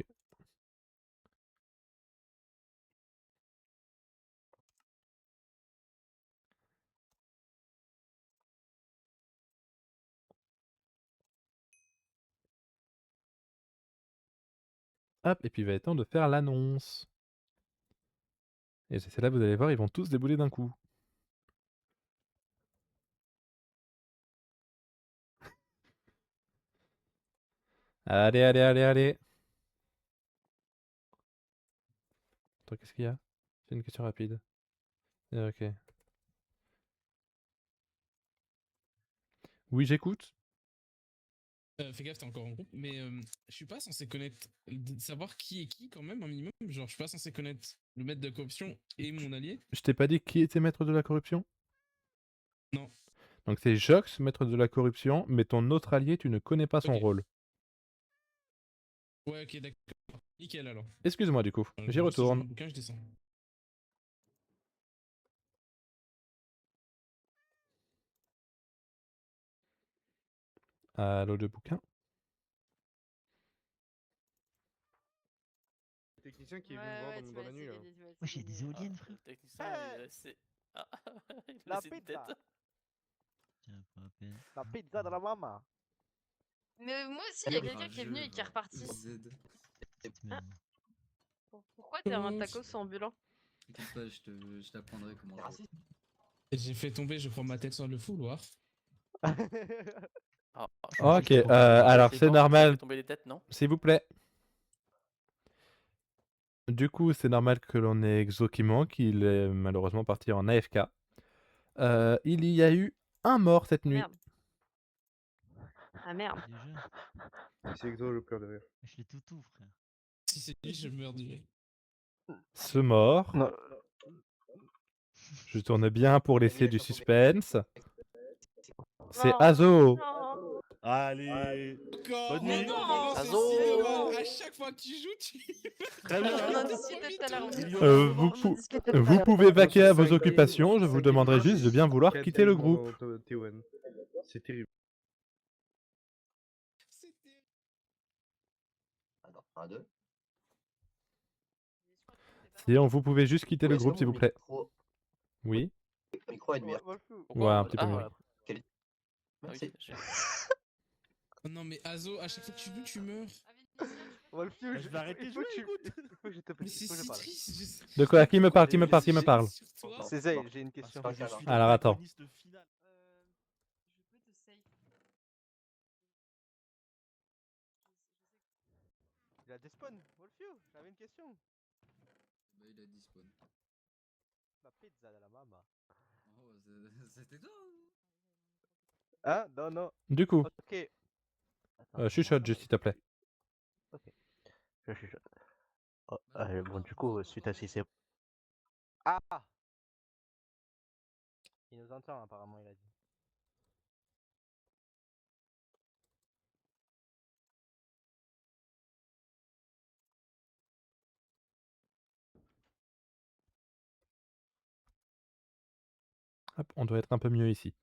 Hop, et puis il va être temps de faire l'annonce. Et c'est là, vous allez voir, ils vont tous débouler d'un coup. Allez, allez, allez, allez. Attends, qu'est-ce qu'il y a? C'est une question rapide. Ok. Oui, j'écoute. Fais gaffe, t'es encore en groupe, mais je suis pas censé connaître, savoir qui est qui quand même un minimum. Genre, je suis pas censé connaître le maître de la corruption et mon allié. Je t'ai pas dit qui était maître de la corruption? Non. Donc c'est Jox, maître de la corruption, mais ton autre allié, tu ne connais pas son Ok. rôle. Ouais, ok, d'accord. Nickel alors. Excuse-moi du coup, j'y Je mon retourne. bouquin, je descends. Allô, le bouquin. Le technicien qui est Ouais, venu me voir ouais, dans, tu dans vas la nuit essayer là. d'aider, tu vas Moi j'ai essayer des d'aider. éoliennes, Le frère. technicien, il a laissé. Ah, il a La laissé une pizza. tête. Tiens, pas la peine. La pizza de la maman. Mais moi aussi, il y a Ah, quelqu'un qui est venu et qui est reparti. Z. Petite merde. Pourquoi t'es un tacos ambulant? T'inquiète pas, je t'apprendrai comment jouer. J'ai fait tomber, je crois, ma tête sur le fouloir. Ah, Ok, alors c'est normal. fait tomber les têtes, non? S'il vous plaît. Du coup, c'est normal que l'on ait Exo qui manque, il est malheureusement parti en AFK. Il y a eu un mort cette nuit. Merde. Ah merde. Déjà. C'est Exo le pleure de rire. Je fais tout, frère. Si c'est lui, je meurs du. Ce mort. Non. Je tourne bien pour laisser du suspense. C'est Azo. Non. Allez. Encore. Bonne nuit. Non, maintenant, c'est Azo. cinéma. À chaque fois que tu joues, tu. Très bien. On en discutait tout à l'heure. Vous pouvez vaquer à vos occupations, je vous demanderai juste de bien vouloir quitter le groupe. C'est terrible. Alors, 1, 2. Si vous pouvez juste quitter le Est-ce groupe, que s'il mon vous plaît. micro- Oui. Le micro est de merde. Ouais, un petit peu Ah, mieux. ouais. Quel- Ah oui, Merci. Oh non, mais Azo, à chaque fois que tu joues, tu meurs. Wolfiu, Je vais arrêter de jouer, écoute. Il faut que je te Mais c'est faut que je si parle. triste. De quoi? Qui me parle? Qui me parle? Qui me parle? Sur toi. C'est Zay, j'ai une question. Parce que je suis Alors, attends. l'antagoniste final. Je peux te save. Il a despawn, Wolfiu, j'avais une question. Bah, il a dit spawn. La pizza de la maman. Oh, c'était toi. Hein? Non, non. Du coup, Ok. Attends, chuchote juste, s'il te plaît. Ok. Je chuchote. Oh, bon, du coup, suite à ce qui s'est... Ah! Il nous entend, apparemment, il a dit. Hop, on doit être un peu mieux ici.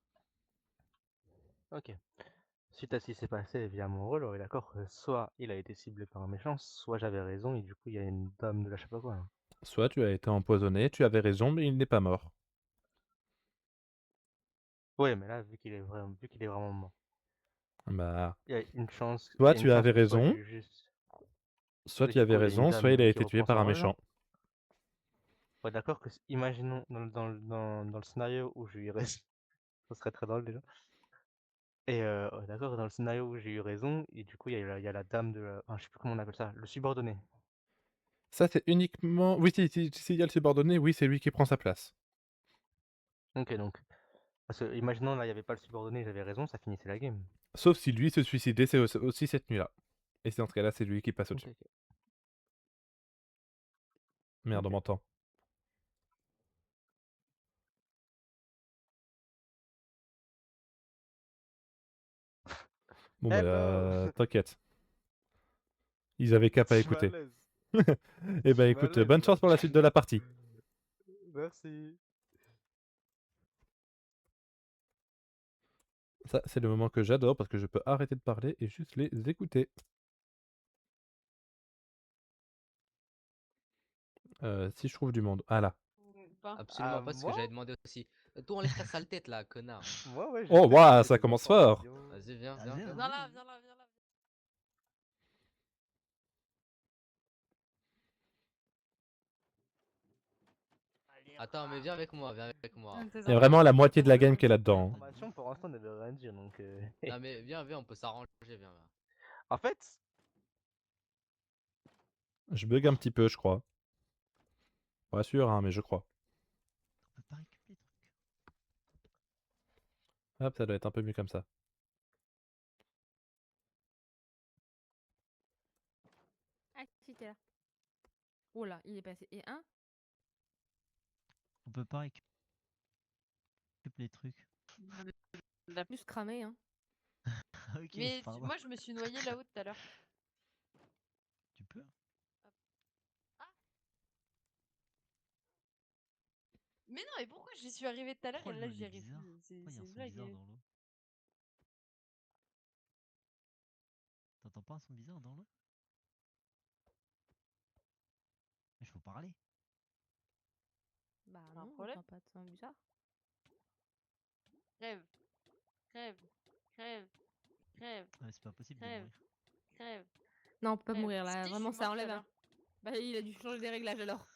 Ok. Suite à ce qui s'est passé via mon rôle, on est d'accord que soit il a été ciblé par un méchant, soit j'avais raison et du coup il y a une dame de la je sais pas quoi. Hein. Soit tu as été empoisonné, tu avais raison, mais il n'est pas mort. Ouais, mais là, vu qu'il est vraiment mort, Bah, il y a une chance. soit il y a tu une chance avais que soit raison, j'ai juste. soit Et tu du avais coup, il y a une raison, soit il a dame été qui tué reprend par un son rôle, là. méchant. Ouais, d'accord que imaginons dans le scénario où j'ai eu raison, ça serait très drôle déjà. Et ouais, d'accord, dans le scénario où j'ai eu raison, et du coup il y a la dame de la... enfin, je sais plus comment on appelle ça, le subordonné. Ça, c'est uniquement... Oui, s'il y a le subordonné, oui, c'est lui qui prend sa place. Ok, donc. Parce que imaginons là il n'y avait pas le subordonné, j'avais raison, ça finissait la game. Sauf si lui se suicidait, c'est aussi cette nuit-là. Et c'est dans ce cas-là, c'est lui qui passe au-dessus. Ok, ok. Merde, on Ok. m'entend. Bon, bah, Hello. t'inquiète. Ils avaient qu'à pas Je suis écouter. mal à l'aise. Eh ben, Je suis écoute, mal à l'aise, bonne là. chance pour la suite de la partie. Merci. Ça, c'est le moment que j'adore parce que je peux arrêter de parler et juste les écouter. Si je trouve du monde. Ah là. Absolument pas ce que moi j'avais demandé aussi. Toi, enlève ta sale tête là, connard. Moi, ouais, Oh, waouh, ça commence fort. Vas-y, viens, Ah, viens. viens. Viens là, viens là, viens là. Attends, mais viens avec moi, viens avec moi. Il y a vraiment la moitié de la game qui est là-dedans. hein. L'information pour l'instant ne veut rien dire donc. Non mais viens, on peut s'arranger, viens. En fait, Je bug un petit peu, je crois. Pas sûr, hein, mais je crois. On peut pas récupérer les trucs. Hop, ça doit être un peu mieux comme ça. Ah, si, t'es là. Oh là, il est passé. Et un? On peut pas récupérer les trucs. La- Plus cramé, hein. Ok, Mais pardon. moi, je me suis noyée là-haut tout à l'heure. Tu peux? Mais non, mais pourquoi j'y suis arrivée tout à l'heure Oh, et l'eau, là elle j'y est arrive bizarre. plus? Pourquoi il y a C'est un une son blague. bizarre dans l'eau? T'entends pas un son bizarre dans l'eau? Mais je faut parler. Bah Un non, problème? t'entends pas de son bizarre. Crève, crève, crève, crève, Ouais, c'est pas possible de crève, mourir. crève. Non, on peut pas crève. mourir là. Si, je Vraiment, suis ça morte tout à enlève. Hein. l'heure. Bah, il a dû changer des réglages alors.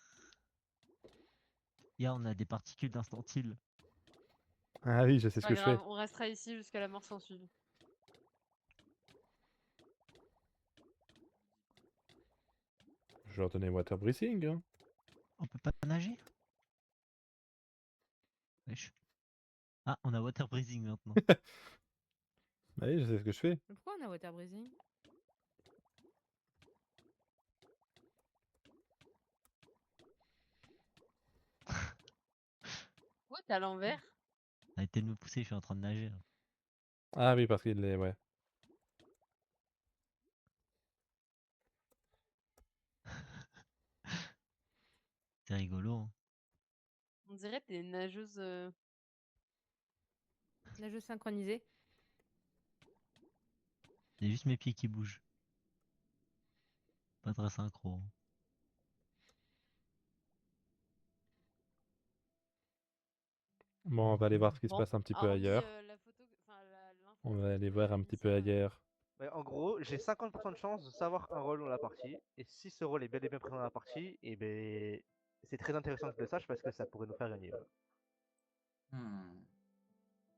Ya, on a des particules d'instantile. Ah oui, je sais ce Pas que je fais. grave, on restera ici jusqu'à la mort sans suivi. Je leur donnais water breathing. Hein. On peut pas nager? Wesh. Ah, on a water breathing maintenant. Bah oui, je sais ce que je fais. Mais pourquoi on a water breathing? Pourquoi t'es à l'envers? Arrêtez de me pousser, je suis en train de nager là. Ah oui, parce qu'il est... Ouais. C'est rigolo. Hein. On dirait que t'es une nageuse. Nageuse synchronisée. C'est juste mes pieds qui bougent. Pas très synchro. Hein. Bon, on va aller voir ce qui se Bon, passe un petit peu hormis ailleurs. la photo, enfin l'info On que va tu aller m'as voir un mis petit ça, peu ailleurs. ouais, en gros, j'ai 50% de chance de savoir un rôle dans la partie. Et si ce rôle est bel et bien présent dans la partie, et ben c'est très intéressant que je le sache parce que ça pourrait nous faire gagner.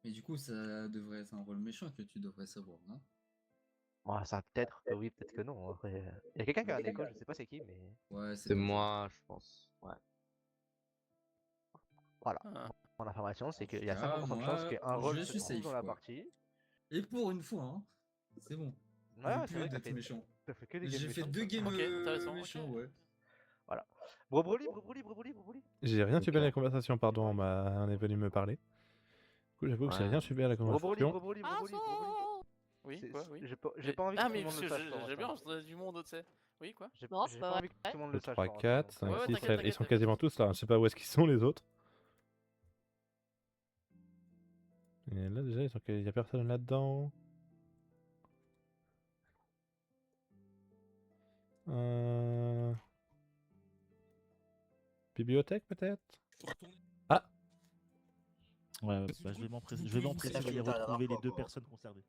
Mais du coup, ça devrait être un rôle méchant que tu devrais savoir, non? Bon, ça peut-être que oui, peut-être que non. Après, il y a quelqu'un qui a un écho, je sais pas c'est qui, mais. Ouais, C'est moi, je pense. Ouais. Voilà. Ah. Mon information, c'est qu'il y a Ah, 50% de chance moi, qu'un rôle je se suis trouve safe, dans la quoi. partie. Et pour une fois, hein, c'est bon. Ouais, Je veux c'est plus vrai que t'as d'être fait, méchant. t'as fait que des games J'ai fait méchantes, 2 toi. games Ok, intéressant, méchants, ok. ouais. Voilà. Brobrouli, brobrouli, brobrouli, brobrouli. J'ai rien suivi à la Ok. conversation, pardon, on est venu me parler. Du coup, j'avoue que j'ai rien suivi à la Brobrouli, conversation. brobrouli, Ah, brobrouli, brobrouli. Oui, C'est- quoi, oui. J'ai pas envie que Ah, tout mais le monde parce le que sache pour j'ai bien l'instant. entendu du monde, tu sais. Oui, quoi. Non, c'est J'ai pas pas vrai. envie que tout le monde le 2, sache 3, pour l'instant. 4, donc, 5, Ouais, ouais, 6, t'inquiète, 7. Ils t'inquiète, sont t'inquiète. quasiment tous là. Je sais pas où est-ce qu'ils sont les autres. Et là, déjà, il y a personne là-dedans. Bibliothèque, peut-être? Ah! Ouais, ouais, Parce que bah, du je vais coup, m'empresser vous je vais pouvez vous m'empresser savoir. d'aller Putain, la retrouver les dernière deux fois, quoi. personnes concernées.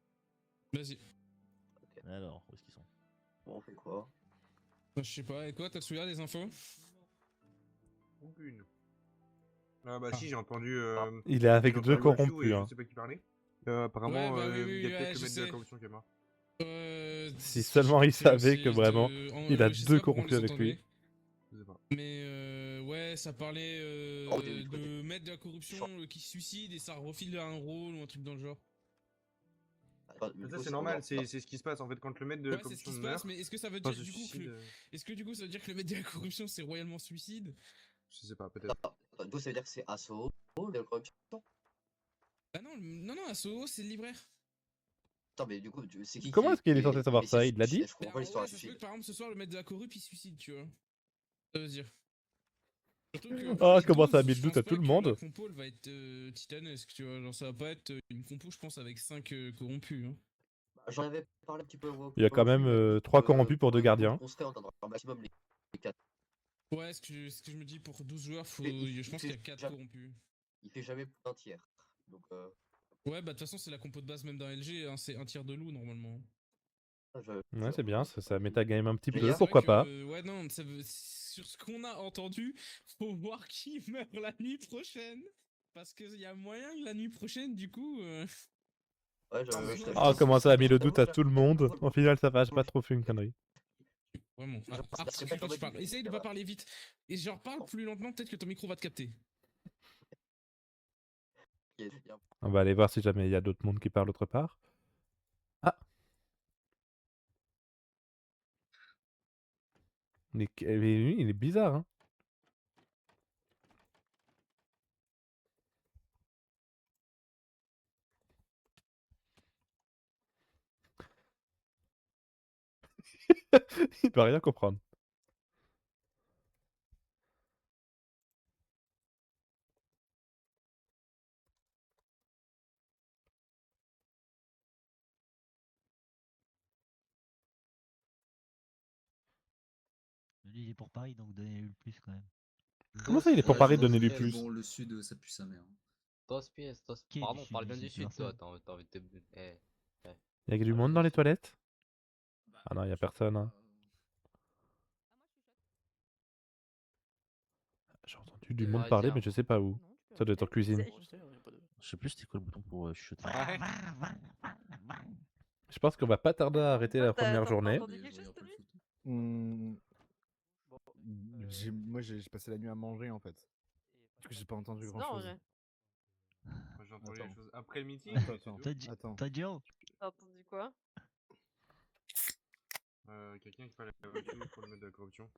Vas-y. Alors, où est-ce qu'ils sont? Bon, on fait quoi? Je sais pas, et toi, t'as souvenir des infos? Aucune. Ah bah si, j'ai entendu... Il est avec j'ai deux entendu Wolfio corrompus. et Hein. je sais pas qui parlait. Apparemment, Ouais, bah oui, il y a oui, peut-être ouais, le je maître de la sais. corruption qui est mort. Si Ce que seulement j'ai il compris savait aussi que vraiment, il a je sais deux pas pourquoi on corrompus les avec lui. entendait. Je sais pas. Mais ouais, ça parlait Oh, des- de maître de la corruption qui se suicide et ça refile un rôle ou un truc dans le genre. Attends, mais Mais du ça coup, c'est on normal, en- c'est ce qui se passe en fait quand le maître de la Ouais, c'est ce corruption qui se meurt. passe, mais est-ce que ça veut Enfin, dire se du coup suicide, est-ce que du coup ça veut dire que le maître de la corruption c'est royalement suicide? je sais pas, peut-être. Attends, du coup, ça veut dire que c'est Asso de la corruption? Ah non, non, Asso, c'est le libraire. Attends, mais du coup, c'est qui Comment est-ce qu'il est qui censé savoir mais ça? c'est- Il l'a dit? Je comprends Mais pas alors, l'histoire ouais, du ça se peut suicide. que par exemple ce soir le maître de la corrup il se suicide, tu vois. Ça veut dire. Surtout que Oh, pour les comment 12, ça a mis le je doute pense à pas tout le que monde? la compo elle va être titanesque, tu vois. Genre ça va pas être une compo, je pense, avec 5 corrompus. Hein. J'en avais parlé un petit peu au Il y a quand même il m'a dit 3 que corrompus pour 2 une gardiens. on serait en un maximum les 4. Ouais, ce que je me dis pour 12 joueurs, faut... je pense qu'il y a 4 corrompus. Il fait jamais plus d'un tiers. Donc, Ouais, bah de toute façon, c'est la compo de base même d'un LG, hein, c'est un tiers de loup normalement. Ouais, c'est bien, ça metagame un petit Mais peu, y a- pourquoi C'est pas. vrai que, ouais, non, sur ce qu'on a entendu, faut voir qui meurt la nuit prochaine. Parce qu'il y a moyen que la nuit prochaine, du coup. Ouais, Oh, comment ça a mis le doute à tout le monde. Au final, ça va, j'ai pas trop fait une connerie. Vraiment. Articule quand tu parles. Essaye de pas parler vite. Et genre, parle plus lentement, peut-être que ton micro va te capter. On va aller voir si jamais il y a d'autres mondes qui parlent autre part. Ah. Mais lui, il est bizarre, hein. Il doit rien comprendre. Lui, il est pour Paris, donc donnez-lui le plus quand même. Comment ça, il est pour Paris, donnez-lui plus? Bon, le sud, ça pue sa mère. Dos pièces, Qui est Pardon, du on parle sud, bien du ici, sud, toi. personne. T'as envie de te. Il y a du monde dans les toilettes? Ah non, il y a personne, hein. J'ai entendu du monde parler, mais je sais pas où. Ça doit être en cuisine. Je sais plus c'était quoi le bouton pour chuchoter. Je pense qu'on va pas tarder à arrêter la première journée. Moi, j'ai passé la nuit à manger en fait. Du coup, j'ai pas entendu grand chose. Moi, j'ai entendu les choses après le meeting. Attends. T'as dit T'as entendu quoi? Quelqu'un qui parle à la voiture pour le mettre de la corruption.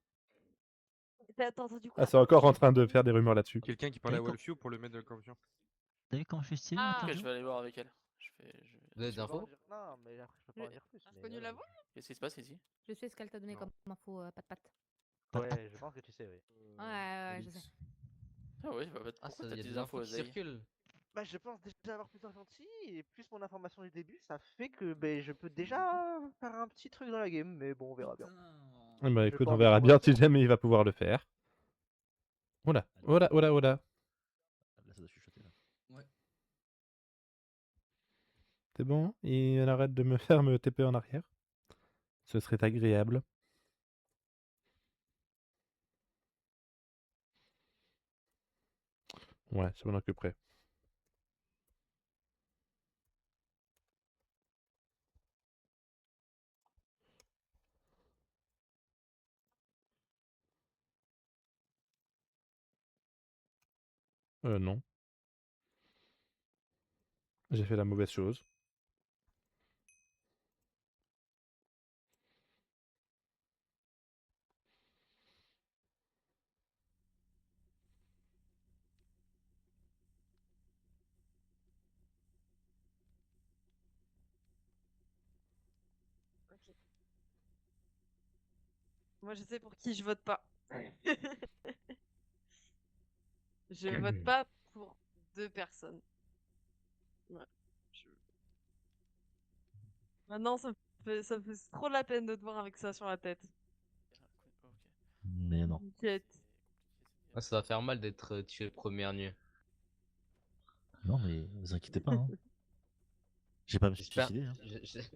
T'as entendu quoi? Ah, c'est encore en train de faire des rumeurs là-dessus. Quelqu'un qui parlait à Wolfio pour le mettre de la corruption. T'as vu comment je suis stylé Ah. Ok, je vais aller voir avec elle. Vous avez des infos? Non, mais après, je peux pas en dire plus. T'as reconnu la voix? Qu'est-ce qui se passe ici? Je sais ce qu'elle t'a donné comme info, pat. Ouais, je pense que tu sais, oui. Ouais, je sais. Ah ouais, bah, pourquoi t'as des infos, qui Zay? circulent. Bah, je pense déjà avoir plus d'informations et plus mon information du début, ça fait que ben, je peux déjà faire un petit truc dans la game, mais bon, on verra bien. Eh ben, J'ai écoute, pas on envie de verra trop bien répondre. si jamais il va pouvoir le faire. Oula, oula, oula, oula. Là, ça doit chuchoter là. Ouais. C'est bon? Il arrête de me faire me TP en arrière? Ce serait agréable. Ouais, je m'en occuperai. Non. J'ai fait la mauvaise chose. Ok. Moi, je sais pour qui je vote pas. Je vote pas pour 2 personnes. Ouais. Maintenant, ça me fait trop la peine de te voir avec ça sur la tête. Mais non. T'inquiète. Ah, ça va faire mal d'être tué première nuit. Non, mais vous inquiétez pas. Hein. J'ai pas me J'espère. suicider. Hein.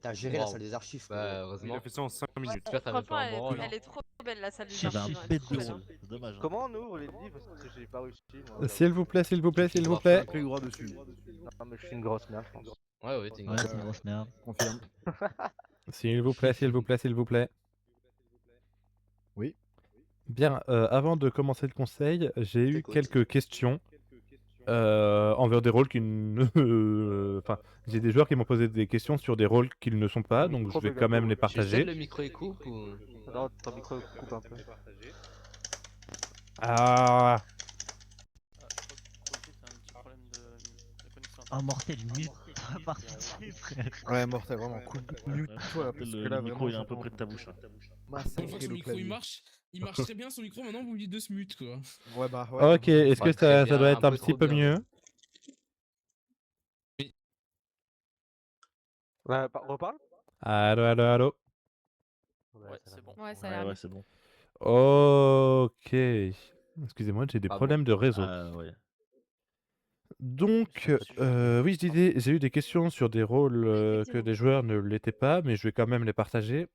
T'as géré la salle des archives. Bah, Il heureusement. a fait ça en 5 minutes. J'espère que t'avais Franchement, pas un bon rôle. elle est trop belle, la salle des J'avais un archives. hein, elle est bête trop de belle, rôle. hein. C'est dommage. Hein. Comment on ouvre les livres? Parce que j'ai pas réussi. Moi, S'il vous plaît, s'il vous plaît, s'il vous plaît. Clic droit dessus. Non, mais je suis une grosse merde, je pense. Ouais, t'es une Ouais, grosse c'est une grosse merde. Confirme. S'il vous plaît, s'il vous plaît, s'il vous plaît. Oui. Bien, avant de commencer le conseil, j'ai eu quelques questions envers des rôles qui ne... Enfin, j'ai des joueurs qui m'ont posé des questions sur des rôles qu'ils ne sont pas, donc je vais quand même les Tu sais, partager. le micro est coupe ou. Non, ton micro coupe un peu. Ah, Oh, mortel, mute ta partie, frère. Ouais, mortel, vraiment. Mute-toi, parce que là, Le micro vraiment, il est un peu j'entends près de ta bouche. Hein. Une fois Massacrer que son le micro clavier. il marche très bien son micro, maintenant vous lui dites de se mute quoi. Ouais, bah, ouais. ok, est-ce que très ça bien, doit un être un peu petit trop peu bien, mieux? Ouais, reparle? Allô, allô, allô? Ouais, c'est bon. Ouais, ça a l'air Ouais, mieux. c'est bon. Ok. Excusez-moi, j'ai des Ah bon. problèmes de réseau. Ah ouais. Donc, oui, je disais, j'ai eu des questions sur des rôles que des joueurs ne l'étaient pas, mais je vais quand même les partager.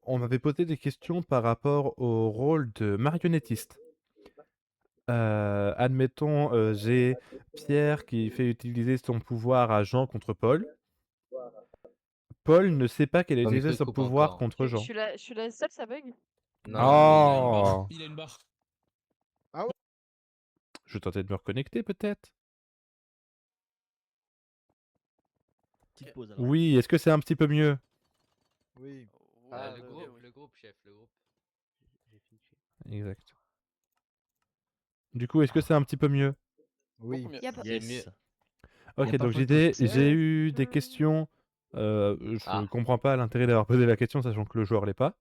On m'avait posé des questions par rapport au rôle de marionnettiste. Admettons, j'ai Pierre qui fait utiliser son pouvoir à Jean contre Paul. Paul ne sait pas qu'elle a Ton utilisé micro, il son coupe pouvoir encore. contre Je Jean. suis la seule, ça bug? Non, Oh! Il a une barre. Ah ouais? Je tentais de me reconnecter peut-être? Petite pause alors. Oui, est-ce que c'est un petit peu mieux? Oui. Le groupe, chef, le groupe. Exact. Du coup, est-ce que c'est un petit peu mieux? Oui. Beaucoup mieux. Y a pas- C'est mieux. Ok, pas donc besoin de j'ai eu des questions. Je Ah. comprends pas l'intérêt d'avoir posé la question, sachant que le joueur l'est pas.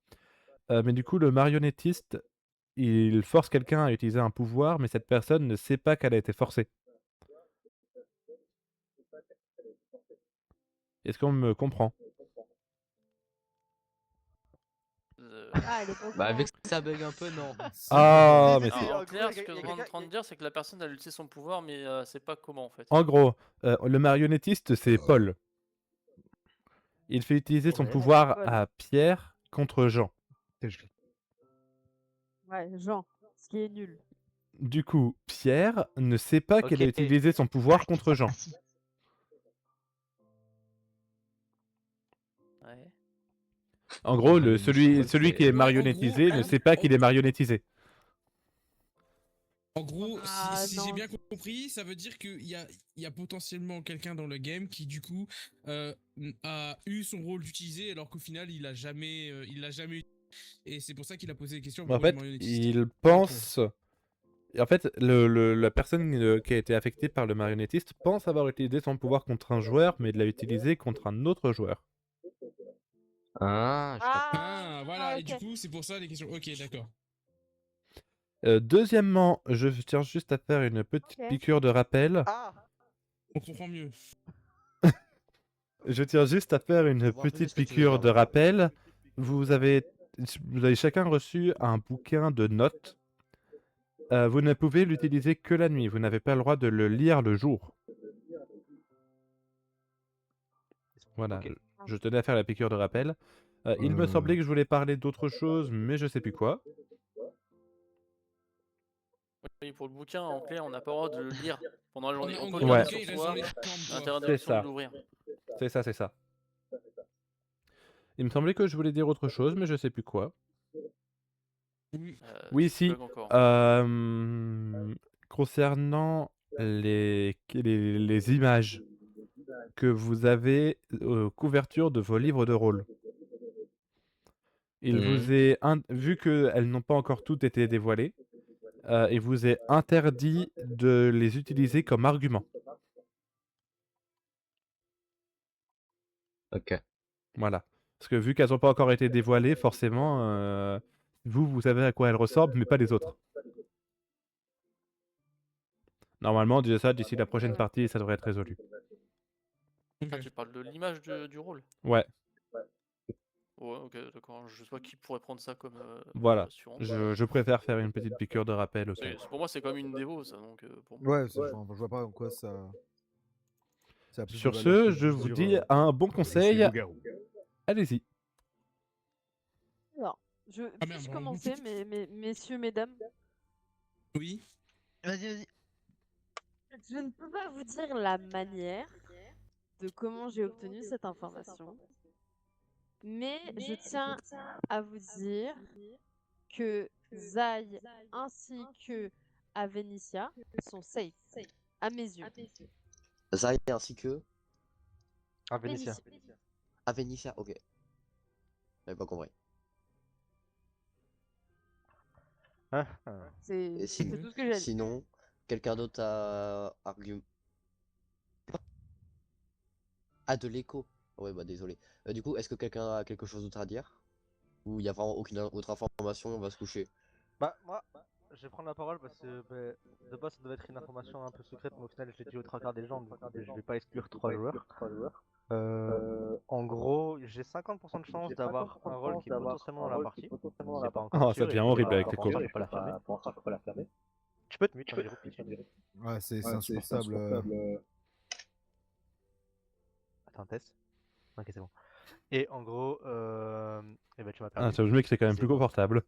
Mais du coup, le marionnettiste, il force quelqu'un à utiliser un pouvoir, mais cette personne ne sait pas qu'elle a été forcée. Est-ce qu'on me comprend? Ah, elle est pas au Bah, courant. avec ça bug un peu, non. Ah, mais Non, c'est... en clair, Ce que je suis en train de dire, c'est que la personne a utilisé son pouvoir, mais c'est pas comment en fait. En gros, le marionnettiste, c'est Paul. Il fait utiliser son Ouais, pouvoir Paul. à Pierre contre Jean. Ouais, Jean, ce qui est nul. Du coup, Pierre ne sait pas qu'elle a Ok. utilisé son pouvoir contre Jean. Ouais. En gros, je crois que celui qui est c'est- Ouais, en marionnettisé gros, ne sait pas qu'il est marionnettisé. En gros, Ah, si j'ai non. bien compris, ça veut dire qu'il y a potentiellement quelqu'un dans le game qui, du coup, a eu son rôle d'utiliser, alors qu'au final, il l'a jamais eu. Et c'est pour ça qu'il a posé des questions En pour le fait, marionnettiste. il pense... En fait, la personne qui a été affectée par le marionnettiste pense avoir utilisé son pouvoir contre un joueur, mais il l'a utilisé contre un autre joueur. Ah, je capte. Ah, voilà, ah, et du ok. coup, c'est pour ça les questions. Ok, d'accord. Deuxièmement, je tiens juste à faire une petite Ok. piqûre de rappel. Ah! On comprend mieux. Je tiens juste à faire une voir plus petite ce que tu veux piqûre dire, de ouais. rappel. Vous avez chacun reçu un bouquin de notes. Vous ne pouvez l'utiliser que la nuit. Vous n'avez pas le droit de le lire le jour. Voilà, Ok. je tenais à faire la piqûre de rappel. Il me semblait que je voulais parler d'autre chose, mais je sais plus quoi. Oui, pour le bouquin, en clair, on n'a pas le droit de le lire pendant la journée. En On peut gros, le Ouais. garder le bouquin, sur il reste soi, dans les camps, quoi. C'est interdiction ça. de l'ouvrir. C'est ça, c'est ça. Il me semblait que je voulais dire autre chose, mais je sais plus quoi. Oui, Tu si. bugs encore. Concernant les images que vous avez couverture de vos livres de rôle. Il vous est vu qu'elles n'ont pas encore toutes été dévoilées, il vous est interdit de les utiliser comme argument. Ok. Voilà. Parce que vu qu'elles n'ont pas encore été dévoilées, forcément, vous savez à quoi elles ressemblent, mais pas les autres. Normalement, déjà ça, d'ici la prochaine partie, ça devrait être résolu. Ah, tu parles de l'image du rôle? Ouais, Ouais, ok, d'accord. Je sais pas qui pourrait prendre ça comme voilà. assurance. Je préfère faire une petite piqûre de rappel au cas où. Pour moi, c'est comme une dévo, ça, donc pour moi. Ouais, je vois pas en quoi ça. Ça a plus de Sur valeur ce, que je juste vous dire, dis un bon conseil. loup-garou. Allez-y. Alors, Ah, merde, puis-je pardon. commencer, messieurs, mesdames? Oui. Vas-y, vas-y. Je ne peux pas vous dire la manière de comment j'ai obtenu cette information, mais je tiens à vous dire que Zai ainsi que Avenicia sont safe, à mes yeux. Zaya ainsi que Ah, Vénitia. Avenicia, ok. J'avais pas compris. Hein? Ah. Et C'est tout ce que j'ai à dire. sinon, quelqu'un d'autre a argument. Ah, de l'écho. Ouais, bah désolé. Du coup, est-ce que quelqu'un a quelque chose d'autre à dire? Ou il y a vraiment aucune autre information, on va se coucher. Bah, moi, je vais prendre la parole parce que de base, ça devait être une information un peu secrète, mais au final, je l'ai dit aux trois quarts des gens, donc je vais pas exclure 3 joueurs. En gros, j'ai 50% de chance d'avoir un rôle qui est potentiellement dans la partie. C'est pas encore Oh, ça sûr, devient et horrible pour avec l'instant, l'écho. je peux pas l'affirmer. Tu peux te mute, hein, Jérôme, pitié. Ouais, c'est insupportable. Attends, test. Ok, c'est bon. Et en gros, eh ben, tu m'as Ah, perdu. je me dis que c'est quand même plus Excusez-moi. confortable.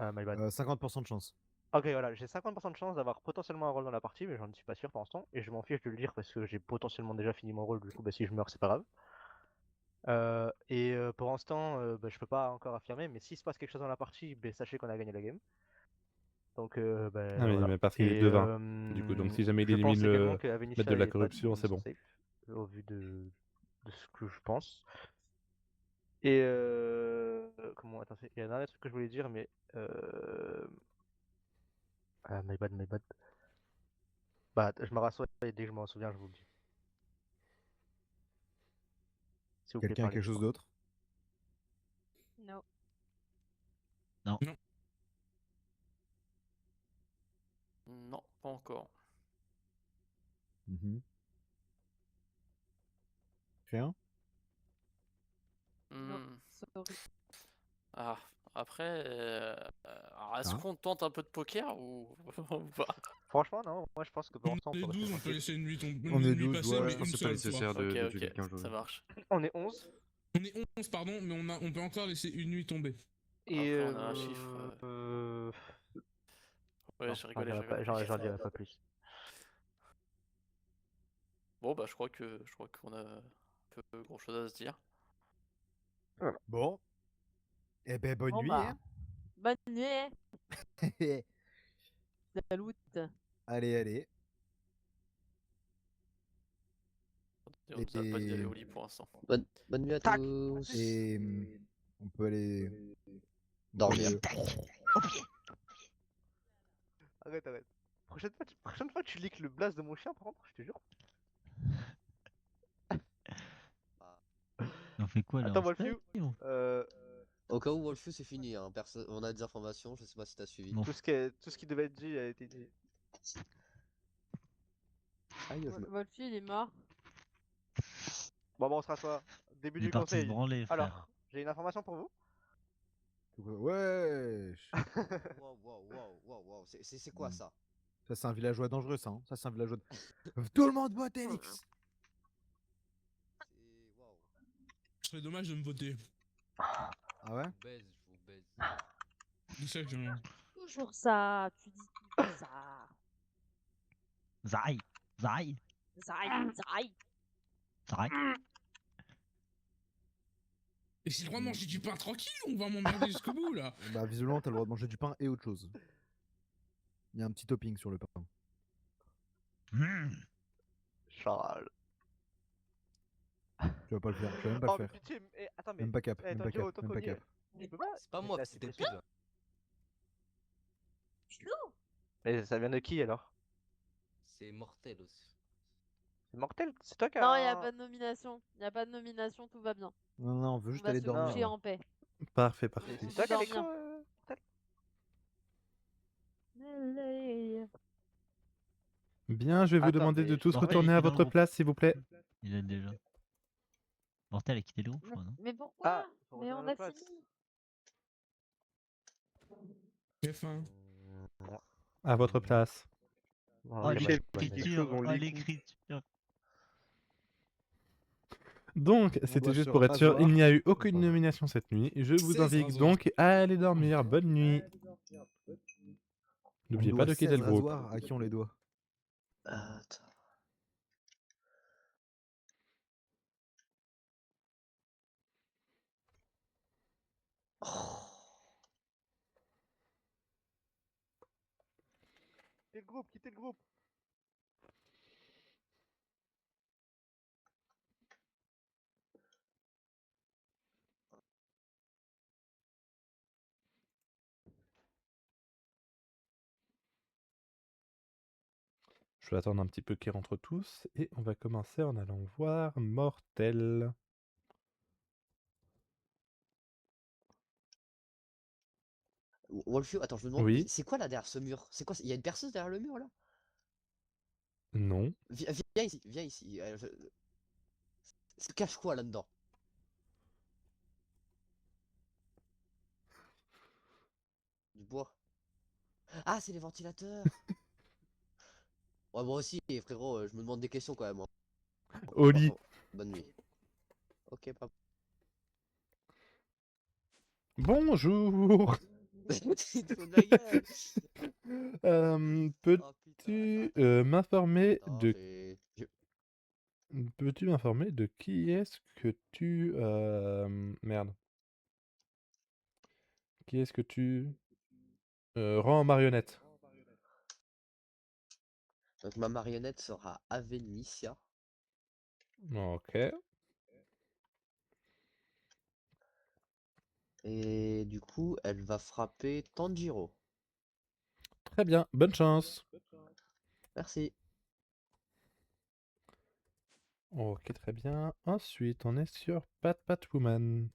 My bad. 50% de chance. Ok, voilà, j'ai 50% de chance d'avoir potentiellement un rôle dans la partie, mais j'en suis pas sûr pour l'instant. Et je m'en fiche de le dire parce que j'ai potentiellement déjà fini mon rôle, du coup, bah, si je meurs, c'est pas grave. Pour l'instant, bah, je peux pas encore affirmer, mais s'il se passe quelque chose dans la partie, bah, sachez qu'on a gagné la game. Donc, bah, Ah, voilà. mais parce qu'il est Et devin. Du coup, donc si jamais il je pense élimine également le que maître Avenisha de la est pas corruption, c'est bon. safe, au vu de ce que je pense. Et comment, attends, il y a un dernier truc que je voulais dire, mais ah, my bad, my bad. Bah, je me rassois et dès que je m'en souviens, je vous le dis. S'il vous plaît, Quelqu'un a parlez quelque chose fort. d'autre? Non. Non. Non, pas encore. Mhm. Rien? Hmm. Sorry. Ah, après, alors, est-ce Hein? qu'on tente un peu de poker ou ou pas? Franchement, non, moi je pense que pour On l'instant, on est peut rester 12, on peut tranquille. laisser une nuit, On est une nuit 12, passer, ouais. mais Je pense une que c'est pas seule nécessaire fois. de Ok, tuer ok, quelqu'un aujourd'hui. ça marche. On est 11. On est 11, pardon, mais on peut encore laisser une nuit tomber. Et Après, on a un chiffre. Ouais, non, j'ai rigolé, j'ai rigolé. j'en dirai pas plus. Bon, bah, je crois qu'on a peu grand chose à se dire. Bon. Eh ben, bonne Bon, nuit, bah, hein. bonne nuit. Salut. Allez, allez. Et on nous a pas dit d'aller au lit pour l'instant. Bonne nuit à tous. Et on peut aller Dormir. Arrête, arrête. Prochaine fois, tu leaks le blast de mon chien, par contre, je te jure. On fait quoi là? Attends, On se paye, Wolfew. ou- Au cas où Wolfus c'est fini, hein. On a des informations, je sais pas si t'as suivi. Bon. Tout ce qui devait être dit a été dit. Aïe, Wolfie, il est mort. Bon, on se rassoit. Début Il est du parti se conseil. branler, frère. Alors, j'ai une information pour vous. Wesh. Wow. C'est quoi ça? Ça, c'est un villageois dangereux, ça. Hein. Ça, c'est un villageois. Tout le monde vote Elix. Ce serait dommage de me voter. Ah ouais? Je vous baise. C'est ça que je... Toujours ça. Tu dis toujours ça. Zai. Zai. Et j'ai le droit de manger du pain tranquille, on va m'emmerder jusqu'au bout là. Bah, visiblement, t'as le droit de manger du pain et autre chose. Il y a un petit topping sur le pain. Charles. Tu vas pas le faire. Tu vas même pas Oh, le mais faire. pitié, attends, mais. Même pas cap. Eh, Même toi, pas Kiro, cap. toi, Même pas Connie, cap. tu peux pas. C'est pas moi, c'était pile. Mais ça vient de qui alors? C'est mortel aussi. C'est mortel, c'est toi qui Non, il n'y a pas de nomination. Il n'y a pas de nomination, tout va bien. Non, on veut juste va aller se dormir. coucher là. en paix. Parfait, parfait. C'est toi qui as Dormir. mortel. Bien, je vais vous Attends, demander mais de je tous me retourner à votre place, s'il vous plaît. Il a déjà. Mortel a quitté le groupe, je crois, non? Mais pourquoi? faut Mais retourner on à a notre place. fini. J'ai faim. À votre place. Oh, l'écriture, oh, l'écriture. Donc, On c'était doit juste se pour être sûr, il rasseoir. n'y a eu aucune nomination cette nuit. Je vous 16 invite rasoirs. donc à aller dormir. Bonne nuit. N'oubliez On pas doit de quitter 16 le groupe. rasoirs. À qui on les doit? Attends. Quittez le groupe. Je vais attendre un petit peu qu'ils rentrent tous et on va commencer en allant voir Mortel. Wolfio, attends, je me demande, Oui. c'est quoi là derrière ce mur? C'est quoi? Il y a une perceuse derrière le mur là? Non. Viens ici, viens ici. Se cache quoi là-dedans? Du bois. Ah, c'est les ventilateurs. Ouais, moi aussi, frérot, je me demande des questions quand même, hein. Au lit. Bonne nuit. Ok, papa. Bonjour. Tu te fous de ma gueule. Peux-tu m'informer Attends, de Peux-tu m'informer de qui est-ce que tu merde. Qui est-ce que tu rends en marionnette? Donc ma marionnette sera Avenicia. Ok. Et du coup, elle va frapper Tanjiro. Très bien, bonne chance. Merci. Ok, très bien. Ensuite, on est sur Patwoman.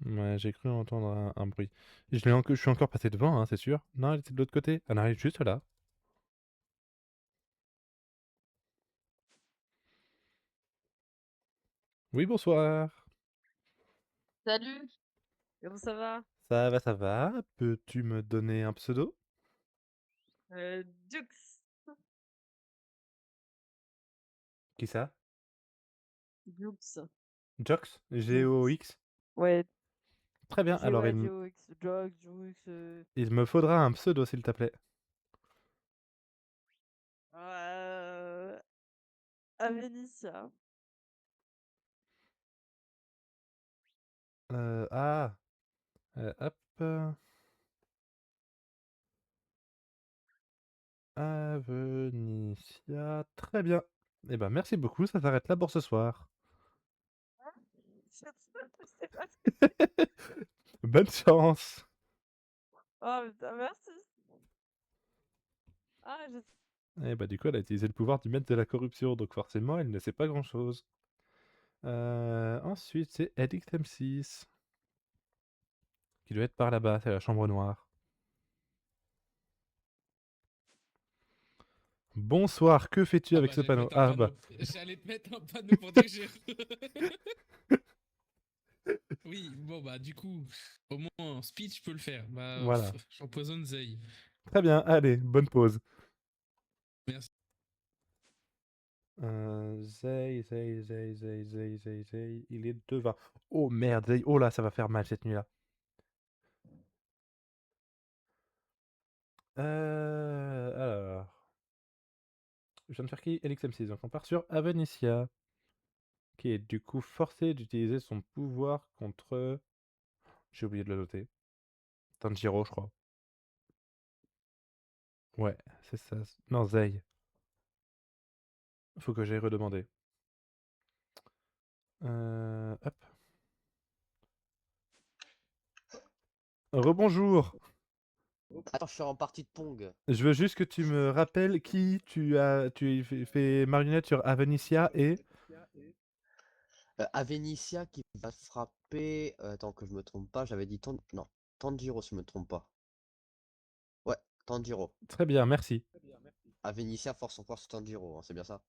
Ouais, j'ai cru entendre un bruit. Je suis encore passé devant, hein, c'est sûr. Non, elle était de l'autre côté. Elle arrive juste là. Oui, bonsoir. Salut, comment ça va? Ça va, ça va. Peux-tu me donner un pseudo? Jux. Qui ça? Jux. Jox? Jux. G-O-X? Ouais, Très bien, alors G-O-X, Jux, Jux. il me faudra un pseudo, s'il te plaît. Avenicia. Ah. Hop. Avenicia. Très bien. Eh ben, merci beaucoup, ça s'arrête là pour ce soir. Je sais pas ce que c'est. Bonne chance. Oh putain, merci. Ah, Eh bah, du coup, elle a utilisé le pouvoir du maître de la corruption, donc forcément, elle ne sait pas grand-chose. Ensuite, c'est Edix M6. Qui doit être par là-bas, c'est la chambre noire. Bonsoir, que fais-tu Ah avec bah ce j'allais te panneau? mettre un Ah bah. panneau. J'allais te mettre un panneau pour dire que j'ai. Oui, bon bah du coup, au moins en speech je peux le faire. Bah, Voilà. j'empoisonne Zey. Très bien, allez, bonne pause. Merci. Zey, il est devant. Oh merde, Zey, oh là, ça va faire mal cette nuit-là. Alors. Je viens de faire qui? LXM6, donc on part sur Avenicia. Qui est du coup forcé d'utiliser son pouvoir contre... J'ai oublié de le noter. Tanjiro, je crois. Ouais, c'est ça. Non, Zey. Faut que j'aille redemander. Hop. Rebonjour. Attends, je suis en partie de Pong. Je veux juste que tu me rappelles qui tu as fait marionnette sur Avenicia et... Avenicia qui va frapper. Attends que je me trompe pas, j'avais dit Non, Tanjiro si je me trompe pas. Ouais, Tanjiro. Très bien, merci. Avenicia force son pouvoir sur Tanjiro, hein, c'est bien ça?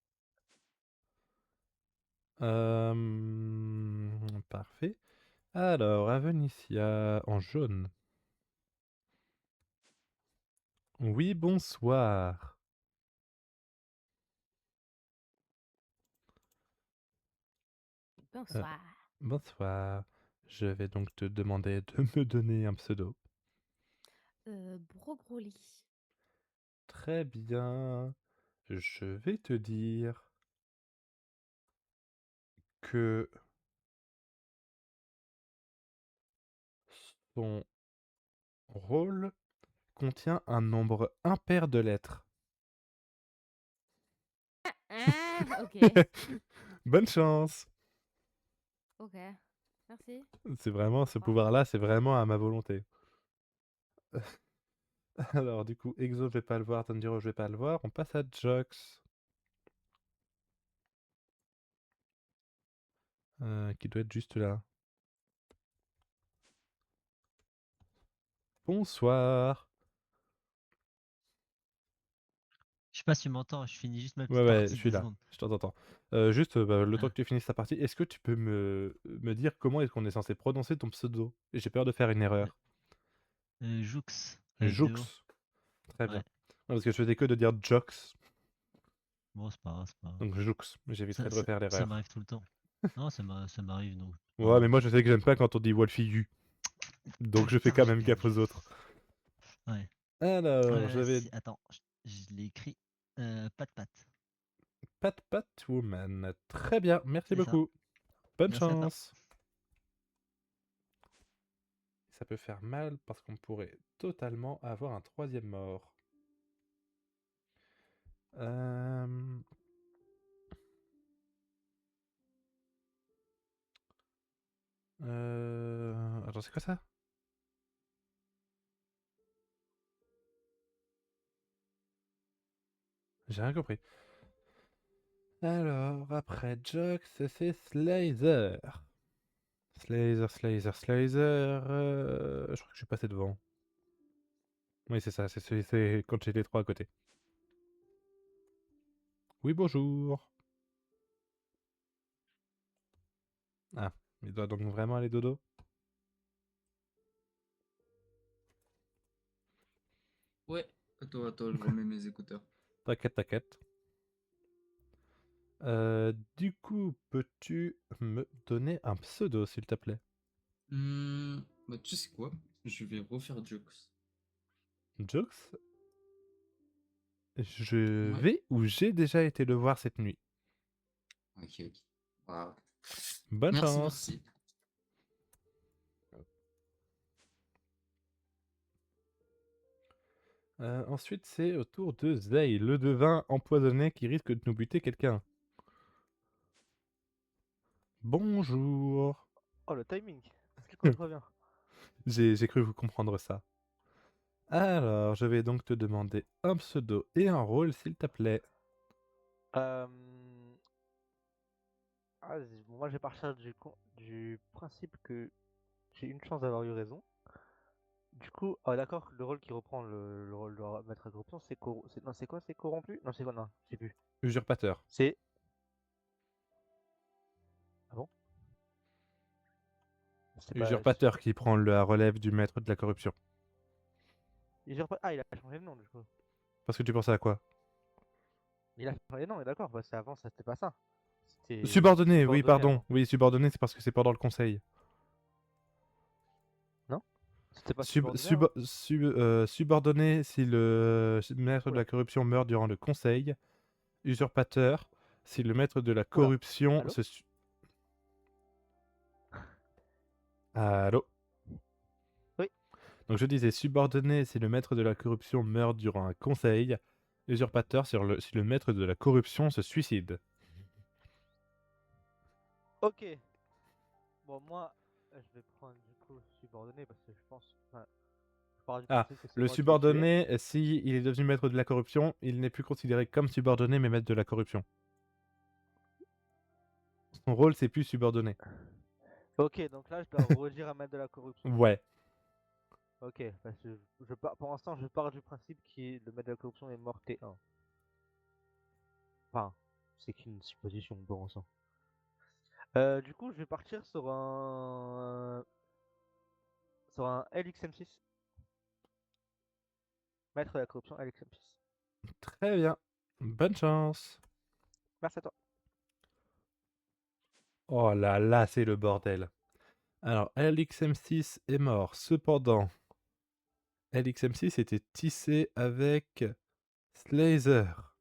Parfait. Alors, Avenicia en jaune. Oui, bonsoir. Bonsoir. Bonsoir. Je vais donc te demander de me donner un pseudo. Brobroli. Très bien. Je vais te dire que son rôle contient un nombre impair de lettres. Ah, ok. Bonne chance. Ok. Merci. C'est vraiment, ce pouvoir-là, c'est vraiment à ma volonté. Alors, du coup, Exo, je vais pas le voir. Tanjiro, je vais pas le voir. On passe à Jox. Qui doit être juste là. Bonsoir. sais pas si tu m'entends, je finis juste ma Ouais, petite ouais, partie je suis de là. secondes. Je t'entends. Juste, le temps que tu finisses ta partie, est-ce que tu peux me dire comment est-ce qu'on est censé prononcer ton pseudo? J'ai peur de faire une erreur. Joux, avec Joux. 2 O. Très bien. Ouais. Non, parce que je faisais que de dire Jox, Bon, c'est pas grave, c'est pas grave. donc Joux. J'éviterai de refaire Ça l'erreur. m'arrive tout le temps. Non, ça m'arrive donc. Ouais, mais moi je sais que j'aime pas quand on dit Wolfie donc je fais quand même gaffe aux autres. Ouais. Alors, j'avais Attends, je l'ai écrit. Pat. Pat Woman. Très bien, merci C'est ça. beaucoup. Bonne Merci à toi. chance. Ça peut faire mal parce qu'on pourrait totalement avoir un troisième mort. Attends, c'est quoi ça? J'ai rien compris. Alors, après Jox, c'est Slazer. Slazer. Je crois que je suis passé devant. Oui, c'est ça, c'est quand j'ai les trois à côté. Oui, bonjour. Ah, il doit donc vraiment aller dodo? Ouais, attends, je remets mes écouteurs. T'inquiète. Du coup, peux-tu me donner un pseudo, s'il te plaît? Bah, tu sais quoi? Je vais refaire Jokes. Jokes? Je Ouais. vais ou j'ai déjà été le voir cette nuit. Ok. Wow. Bonne chance. Merci. Ensuite, c'est au tour de Zay, le devin empoisonné qui risque de nous buter quelqu'un. Bonjour. Oh, le timing. Je comprends bien. J'ai cru vous comprendre ça. Alors, je vais donc te demander un pseudo et un rôle, s'il te plaît. Moi, je vais partir du principe que j'ai une chance d'avoir eu raison. Du coup, d'accord, le rôle qui reprend le rôle de maître à corruption, non, c'est quoi? C'est corrompu? Non, c'est quoi? Non, je sais plus. Usurpateur. C'est. Ah bon? Usurpateur qui prend la relève du maître de la corruption. Ah, il a changé de nom, du coup. Parce que tu pensais à quoi? Il a changé de nom, mais d'accord, parce qu'avant, ça c'était pas ça. C'était Subordonné, oui, pardon. avant. Oui, subordonné, c'est parce que c'est pendant le conseil. Non? C'était pas subordonné avant? Subordonné si le maître de la corruption meurt durant le conseil. Usurpateur si le maître de la corruption Allô? Allô? Oui. Donc je disais subordonné si le maître de la corruption meurt durant un conseil. Usurpateur si le maître de la corruption se suicide. Ok. Bon, moi, je vais prendre du coup subordonné parce que je pense. Enfin, je pars du Ah, principe que c'est le moi qui l'ai tué. subordonné, si il est devenu maître de la corruption, il n'est plus considéré comme subordonné mais maître de la corruption. Son rôle, c'est plus subordonné. Ok, donc là, je dois redire à maître de la corruption. Ouais. Ok, parce que pour l'instant, je pars du principe que le maître de la corruption est mort T1. Enfin, c'est qu'une supposition pour l'instant. Du coup, je vais partir sur un LXM6. Maître de la corruption LXM6. Très bien. Bonne chance. Merci à toi. Oh là là, c'est le bordel. Alors, LXM6 est mort. Cependant, LXM6 était tissé avec Slazer.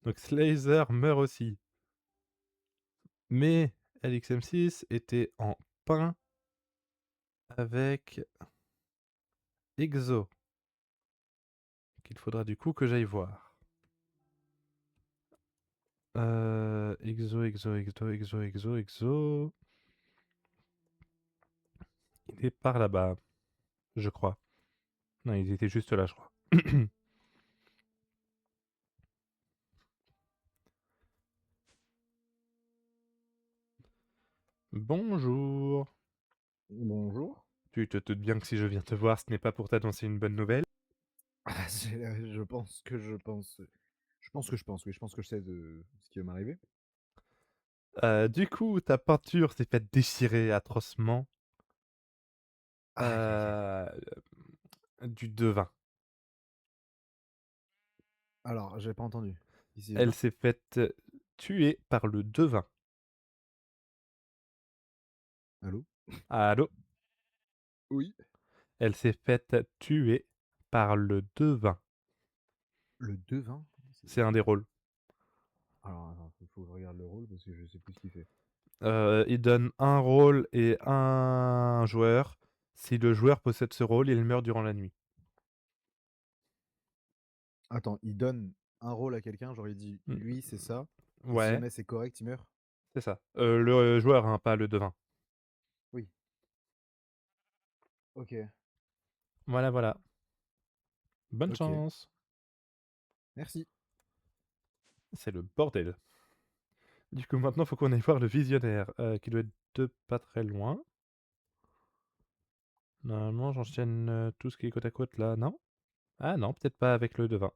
Donc Slazer meurt aussi. Mais LXM6 était en pain avec Exo. Qu'il faudra du coup que j'aille voir. Exo. Il est par là-bas, je crois. Non, il était juste là, je crois. Bonjour. Bonjour. Tu te doutes bien que si je viens te voir, ce n'est pas pour t'annoncer une bonne nouvelle. Je pense que je pense. Je pense que je pense, oui. Je pense que je sais de ce qui va m'arriver. Du coup, ta peinture s'est faite déchirer atrocement. Du devin. Alors, j'ai pas entendu. Ici, Elle s'est faite tuer par le devin. Allô? Allô? Oui. Elle s'est faite tuer par le devin. Le devin? C'est un des rôles. Alors, attends, faut que je regarde le rôle parce que je sais plus ce qu'il fait. Il donne un rôle et un joueur. Si le joueur possède ce rôle, il meurt durant la nuit. Attends, il donne un rôle à quelqu'un, genre il dit lui c'est ça. Et si Ouais. jamais c'est correct, il meurt. C'est ça. Le joueur, hein, pas le devin. Oui. Ok. Voilà, voilà. Bonne Ok. chance. Merci. C'est le bordel. Du coup, maintenant, faut qu'on aille voir le visionnaire, qui doit être de pas très loin. Normalement, j'enchaîne tout ce qui est côte à côte là, non? Ah non, peut-être pas avec le devin.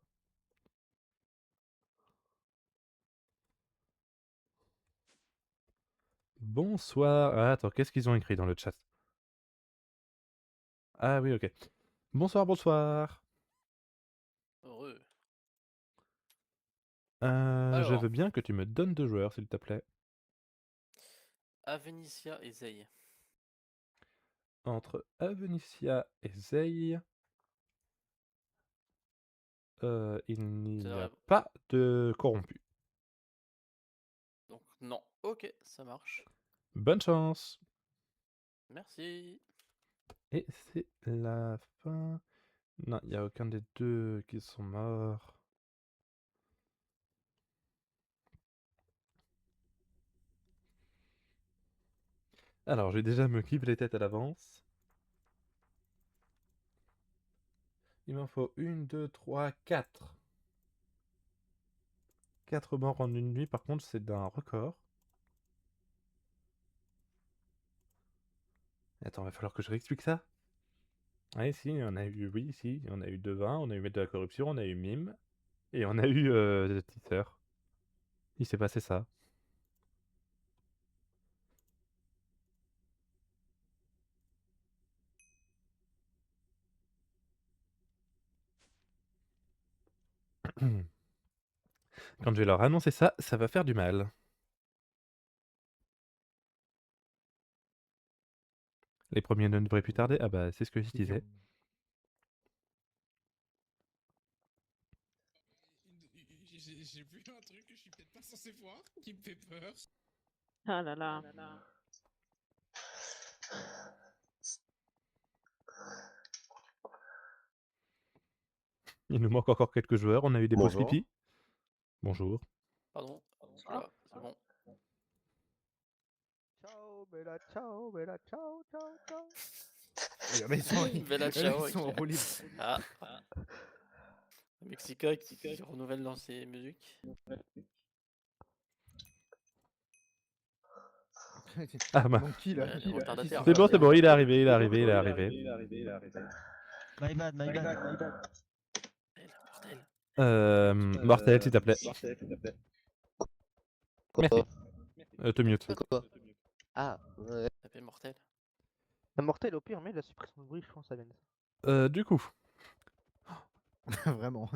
Bonsoir. Ah, attends, qu'est-ce qu'ils ont écrit dans le chat? Ah oui, ok. Bonsoir, bonsoir. Heureux. Je Alors. veux bien que tu me donnes 2 joueurs, s'il te plaît. Avenicia et Zei. Entre Avenicia et Zei, il n'y a pas de corrompu. Donc non. Ok, ça marche. Bonne chance. Merci. Et c'est la fin. Non, il n'y a aucun des deux qui sont morts. Alors, je vais déjà me cliver les têtes à l'avance. Il m'en faut 1, 2, 3, 4. 4 morts en une nuit, par contre, c'est d'un record. Attends, il va falloir que je réexplique ça. Ouais, si, on a eu, oui, si, on a eu Devin, on a eu Maître de la Corruption, on a eu Mime, et on a eu Teaser. Il s'est passé ça. Quand je vais leur annoncer ça, ça va faire du mal. Les premiers ne devraient plus tarder. Ah bah, c'est ce que je disais. J'ai vu un truc que je suis peut-être pas censé voir, qui me fait peur. Ah là là. Il nous manque encore quelques joueurs. On a eu des pauses Bonjour. pipi. Bonjour. Pardon. Voilà, c'est bon. Ciao, bella, ciao, bella, ciao, ciao, ciao. Mais ils sont, Bella ciao. ils sont en roue libre. Ah. Mexica qui renouvelle dans ses musiques. Ah bah. Donc qui là Ouais, les retardataires. C'est bon, il est arrivé, il est arrivé, il est arrivé. My bad, my bad. Mortel, s'il te plaît. Merci. Te mute. Quoi? Ah, ouais. Tapé mortel. Un mortel au pire, mais la suppression de bruit, je pense, ça vient. Du coup. Vraiment.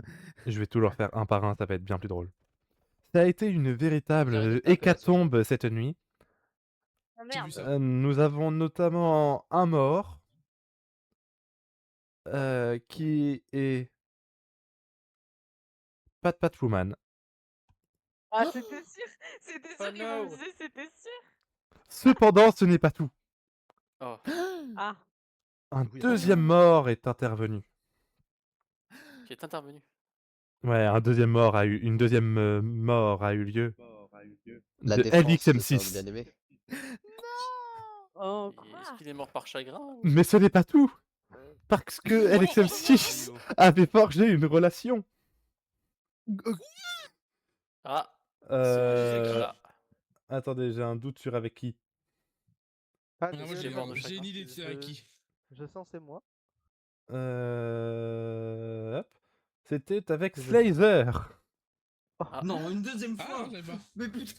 Je vais tout leur faire un par un, ça va être bien plus drôle. Ça a été une véritable J'arrête hécatombe cette nuit. Oh merde. Nous avons notamment un mort qui est Pat Pat Woman. Ah, c'était sûr. C'était sûr, Oh ils m'ont no. dit, c'était sûr. Cependant, ce n'est pas tout. Oh. Ah. Un deuxième mort est intervenu. Qui est intervenu. Ouais, une deuxième mort a eu lieu. La De défense, c'est ça, LXM6. bien aimé. Oh, Est-ce qu'il est mort par chagrin ou... Mais ce n'est pas tout. Parce que LXM6 avait forgé une relation. Ah. Voilà. Attendez, j'ai un doute sur avec qui. Ah, moi, désolé, j'ai une idée de c'est à qui. Je sens c'est moi. Hop. C'était avec Slazer. Non, une deuxième Ah, fois. je savais pas. Mais putain.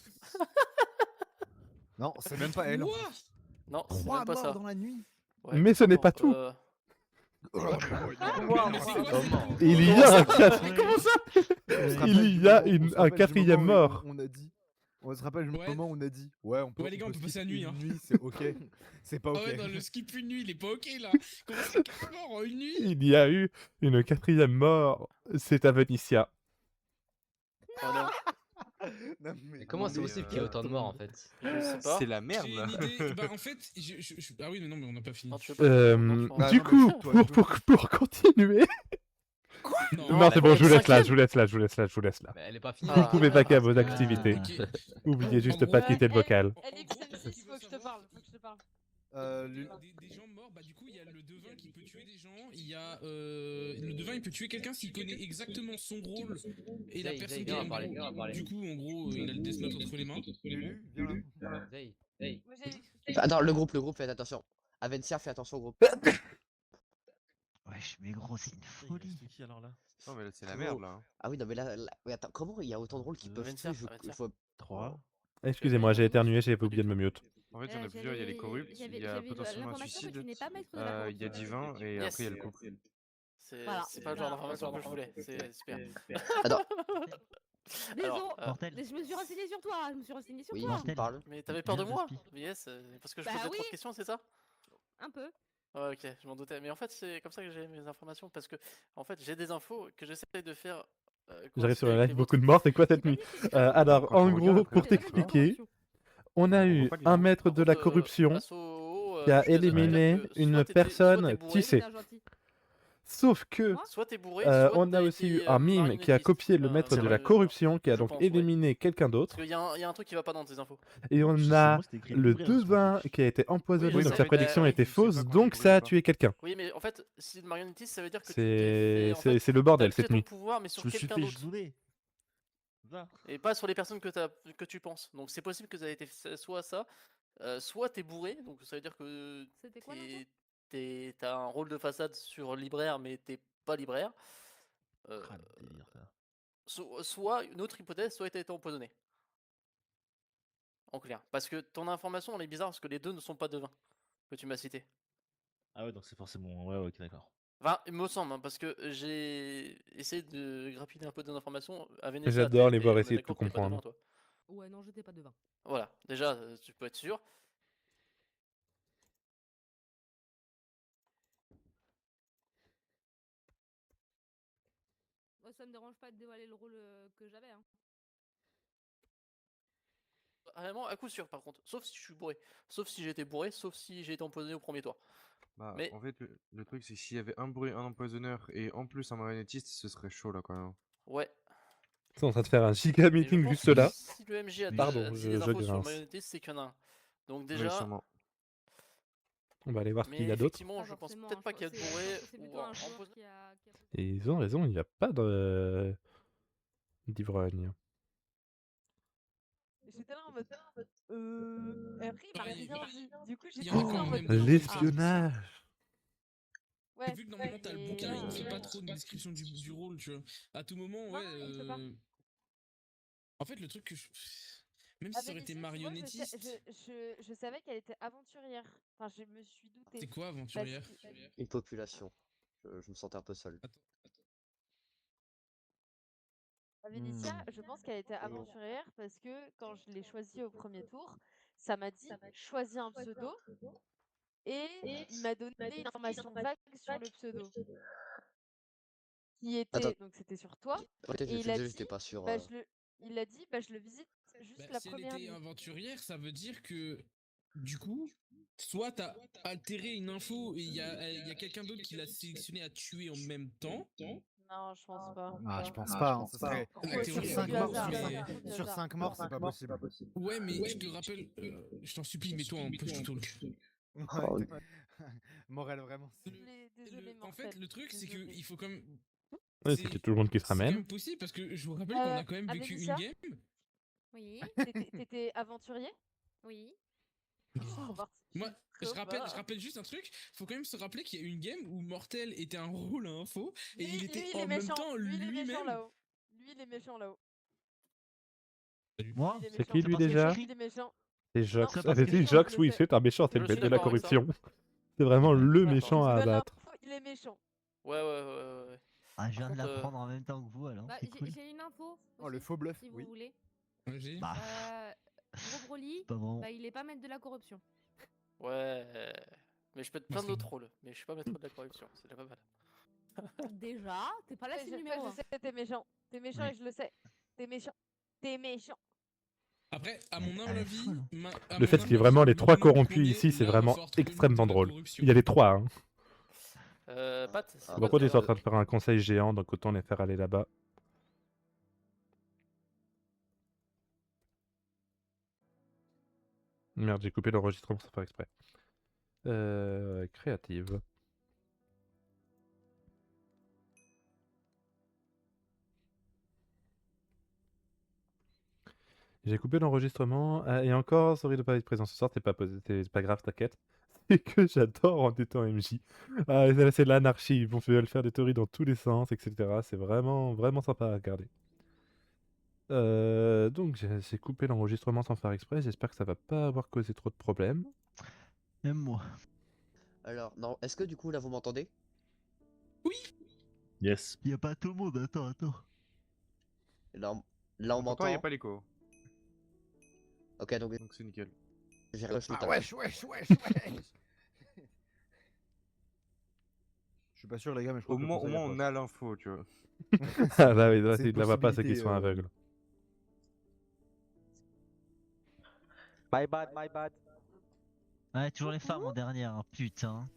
Non, c'est même pas elle. en Quoi plus. Non, c'est 3 même pas morts ça. dans la nuit. Ouais, Mais ce n'est pas tout. Mais c'est quoi cette con- Il y a un Comment ça Il y a un quatrième mort. On se rappelle le Ouais. moment où on a dit ouais, on peut, Ouais, les gars, on peut passer la skip nuit, une hein. nuit, c'est ok. C'est pas ok. Ah ouais, dans le skip une nuit, il est pas ok là. Comment ça, 4 morts en une nuit? Il y a eu une quatrième mort. C'est à Venicia. Oh non. Non, Mais comment c'est possible qu'il y ait autant de morts en fait? Je sais pas. C'est la merde J'ai là. une idée. Bah, en fait, ah oui, mais non, mais on n'a pas fini. Non, tu veux pas dire, non, je pense. Bah, Du non, mais coup, toi, pour continuer. Non, Non, c'est mais bon, bon, je vous laisse là, cinquième. je vous laisse là, je vous laisse là, je vous laisse là. Mais elle est pas finie. Ah. Vous pouvez vaquer à vos Ah, activités. ok. Oubliez juste En pas de gros, quitter le vocal. Alex, En gros, M6, qui faut veut que je te savoir, parle, faut que je te parle. des gens morts, bah du coup il y a le devin qui peut tuer des gens, il y a le devin il peut tuer quelqu'un s'il connaît exactement son rôle et la Zay, personne Zay, qui viens, est parler, en viens, gros. parler. Du coup en gros il a le death note entre les mains. Lulu, viens là. Zay. Moi, j'ai- Attends, le groupe, faites attention. Avencia, fais attention au groupe. Wesh, mais gros, c'est une Il folie. reste qui alors là? Non, mais là, c'est la Gros. merde là. hein. Ah oui, non mais là, mais attends, comment il y a autant de rôles qui peuvent Avencia, tuer Avencia. faut... 3. Excusez-moi, j'ai éternué, j'ai oublié de me mute. En fait, il y en a plusieurs. Il y a les corrupts, il y a potentiellement un suicide, il y a divin et Yes. après il y a le couple. Voilà. C'est pas le genre d'information que je voulais. C'est super. Attends, Désolé, Alors, Mortel. je me suis renseigné sur toi, je me suis renseigné sur oui, toi. Mortel. parle. mais t'avais peur de Viens, moi? Zaspi. Yes, parce que je Bah posais trop oui. de questions, c'est ça? Un peu. Ouais, ok, je m'en doutais. Mais en fait, c'est comme ça que j'ai mes informations parce que, en fait, j'ai des infos que j'essaie de faire. J'arrive sur coïncider le avec live, les beaucoup de vôtres. morts, c'est quoi cette nuit? Alors, Quand en on regarde gros, après, pour on t'expliquer, on a On eu voit pas les un noms. maître Par de la contre, corruption Asso, qui a je suis désolé de te dire éliminé que soit une soit t'es personne bourré, tissée. Bien gentil. Sauf que Moi soit t'es bourré, soit on a t'as aussi eu été un mime qui a marionnettiste. copié le maître de la corruption, qui a je donc pense, ouais. éliminé quelqu'un d'autre. Parce qu'il y a un truc qui va pas dans tes infos. Et on Chez a moi, c'était écrit le libraire sur mon devin truc. qui a été empoisonné, Oui, donc mais sa en fait, prédiction tu était sais pas fausse, quand donc tu ça a brûles tué quelqu'un. Oui, mais en fait, si le marionnettiste, ça veut dire que tu t'es C'est en fait, c'est le bordel t'as cette ton nuit. pouvoir, mais sur Je me suis quelqu'un fait d'autre. gelouer. Va. Et pas sur les personnes que tu penses. Donc c'est possible que ça ait été soit ça, soit t'es bourré, donc ça veut dire que C'était quoi l'info? t'as un rôle de façade sur libraire, mais t'es pas libraire. Ah, le délire, ça. Soit une autre hypothèse, soit t'as été empoisonné. En clair. Parce que ton information, elle est bizarre, parce que les deux ne sont pas devins que tu m'as cité. Ah ouais, donc c'est forcément. Ouais, ok, d'accord. Enfin, il me semble, hein, parce que j'ai essayé de grappiller un peu d'informations. À Venetia, J'adore les on voir est essayer de tout d'accord que t'es pas devin, comprendre. toi. Ouais, non, j'étais pas devin. Voilà, déjà, tu peux être sûr. Moi, ça me dérange pas de dévoiler le rôle que j'avais. Hein. Vraiment, à coup sûr, par contre. Sauf si je suis bourré. Sauf si j'étais bourré, sauf si j'ai été empoisonné au premier tour. Bah, Mais en fait, le truc, c'est que s'il y avait un bruit, un empoisonneur et en plus un marionnettiste, ce serait chaud là quand même. ouais. C'est en train de faire un giga Et je meeting pense juste que là. si le MJ a Pardon, a dit je des infos sur le grince. marionnettiste, c'est qu'il y en a un. Donc Oui, déjà, sûrement. On va aller voir ce mais qu'il y a d'autre. effectivement, Pas je pense forcément, peut-être hein, pas je qu'il y a pense de que bourré c'est ou plutôt un joueur empoisonné. qui a Et ils ont raison, il n'y a pas d'ivrogne. J'étais là en mode. Et après, il m'a Pareil, rien dit. Du coup, il y j'étais en a là quand en mode. même. L'espionnage. Ouais, Vu que normalement t'as le mais- bouquin, il ne fait pas trop de description du rôle, tu vois. À tout moment, ouais. Non, il fait pas. En fait, le truc que je. Même si Ah, ça aurait été Vénétie, tu vois, marionnettiste. je savais qu'elle était aventurière. Enfin, je me suis doutée. C'est quoi aventurière? Une population. Je me sentais un peu seul. Vénétia, je pense qu'elle était aventurière parce que quand je l'ai choisie au premier tour, ça m'a dit choisis un pseudo et il m'a donné une information vague sur le pseudo. Qui était, Attends. donc c'était sur toi. Ouais, Et il a dit, j'étais pas sûr. il a dit, je le visite juste Bah, la si elle première était nuit. aventurière, ça veut dire que, du coup, soit t'as altéré une info et il y a quelqu'un d'autre qui l'a sélectionné à tuer en même temps. Non, je pense pas. Ah, je pense pas, hein, ça serait. La Sur théorie, 5 c'est morts, du hasard, sur 5 morts, c'est pas possible. Ouais, mais je te rappelle, je t'en supplie, mets-toi en push to talk. Ouais, Morel, vraiment. Désolé, En fait, le truc, c'est qu'il faut quand même. Ouais, c'est qu'il y a tout le monde qui se C'est quand ramène. même possible parce que je vous rappelle qu'on a quand même vécu une Amélicia game. Oui. T'étais aventurier? Oui. Moi, je rappelle juste un truc. Faut quand même se rappeler qu'il y a eu une game où Mortel était un rôle à info et il était en même temps Lui, il est méchant lui-même. là-haut. Lui, il est méchant là-haut. Moi Il est C'est méchant. qui lui déjà? Il est méchant. C'est Jox. Non, Ah, mais il est si, méchant, Jox, je le oui, sais. c'est un méchant, c'est Je le suis bête de la d'accord avec ça. corruption. C'est vraiment le Ouais, méchant Je à vous donne abattre. l'info, il est méchant. ouais. Ah, je viens de Par contre, l'apprendre en même temps que vous alors. Bah, C'est cool. j'ai une info. Oh, le aussi, faux bluff, si vous oui. voulez. Vas-y. Bah, Gros Broly, pas vraiment. bah, il est pas maître de la corruption. Ouais. Mais je peux être plein Parce que- d'autres rôles. Mais je suis pas maître de la corruption. C'est déjà pas mal. Déjà, t'es pas la Je cible numéro je 1. sais, t'es méchant. T'es méchant Ouais. et je le sais. T'es méchant. T'es méchant. Après, à mon humble elle est avis, folle, hein. Le fait qu'il y ait vraiment les trois corrompus ici, c'est vraiment extrêmement drôle. Il y a les trois, hein. Pat, c'est Ah, quoi Par contre, ils sont en ta... train de faire un conseil géant, donc autant les faire aller là-bas. Merde, j'ai coupé l'enregistrement sans faire exprès. Créative. J'ai coupé l'enregistrement. Et encore, sorry de pas être présent ce soir, t'es pas grave, t'inquiète. C'est que j'adore en étant MJ. Ah, c'est l'anarchie, ils vont faire des théories dans tous les sens, etc. C'est vraiment, vraiment sympa à regarder. Donc j'ai coupé l'enregistrement sans faire exprès, j'espère que ça va pas avoir causé trop de problèmes. Même moi. Alors, non, est-ce que du coup là vous m'entendez? Yes. Y a pas tout le monde, attends. Là, là on Pour toi, y a m'entend? pas l'écho. Ok, donc Donc c'est nickel. j'ai rush le Ah taf. wesh. Je suis pas sûr les gars, mais je crois Au que le moins, conseil on approche. a l'info, tu vois. Ah bah oui, là, C'est ils une ne la voient pas ceux qui possibilité, sont aveugles. My bad, my bad. Ouais, toujours les femmes en dernière, hein, putain.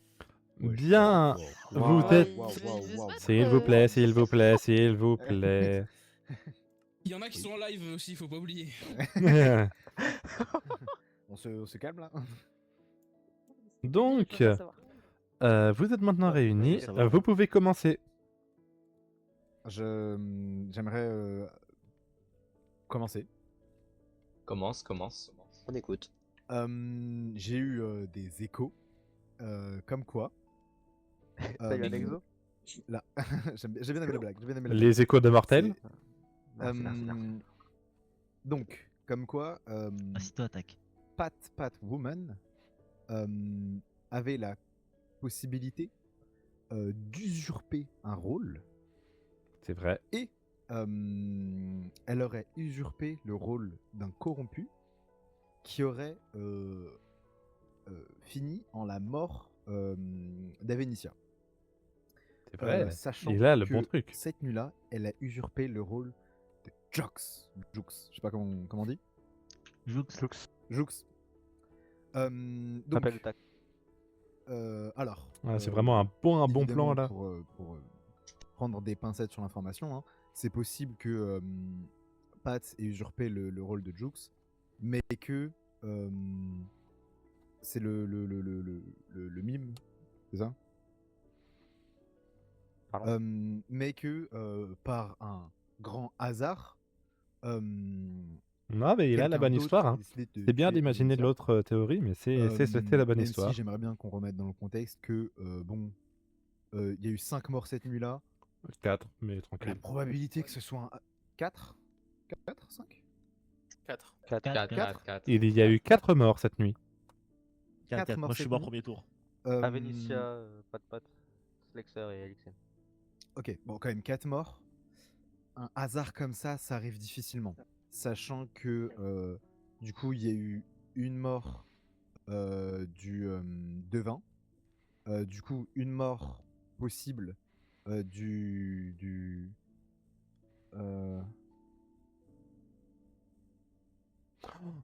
Bien, vous Wow, êtes... wow, wow, wow. S'il vous plaît, s'il vous plaît, s'il vous plaît. Il y en a qui sont en live aussi, faut pas oublier. On se calme là. Donc, Je veux savoir. vous êtes maintenant réunis, ça va. vous pouvez commencer. J'aimerais commencer. Commence. On écoute. J'ai eu des échos, comme quoi. T'as eu un exo? Là, j'ai bien aimé la blague. Les échos de Mortel. Merci, merci. Donc, comme quoi. Assis-toi, attaque. Pat Woman avait la possibilité d'usurper un rôle. C'est vrai. Et elle aurait usurpé le rôle d'un corrompu qui aurait fini en la mort d'Avenicia. C'est vrai. Sachant Il a le que bon truc. cette nuit-là, elle a usurpé le rôle de Jox. Je sais pas comment on dit. Joux. Donc, Appelle le tac. alors. Ouais, c'est vraiment un bon évidemment, plan là. Pour prendre des pincettes sur l'information, hein, c'est possible que Pat ait usurpé le rôle de Joux, mais que c'est le mime, c'est ça? Mais que par un grand hasard. Non, mais il a la quelqu'un bonne d'autre histoire. a Hein. décidé de C'est bien tuer d'imaginer Avenicia. l'autre théorie, mais c'était la bonne Même histoire. si j'aimerais bien qu'on remette dans le contexte que, bon, il y a eu 5 morts cette nuit-là. 4, mais La tranquille. probabilité que ce soit un 4 4 5 4. 4. Il y a eu 4 morts cette nuit. 4 morts Moi, je suis cette mort nuit. premier tour. Avenicia, Pat, Slexer et Elixir. Ok, bon, quand même 4 morts. Un hasard comme ça arrive difficilement. Sachant que, du coup, il y a eu une mort du devin. Du coup, une mort possible du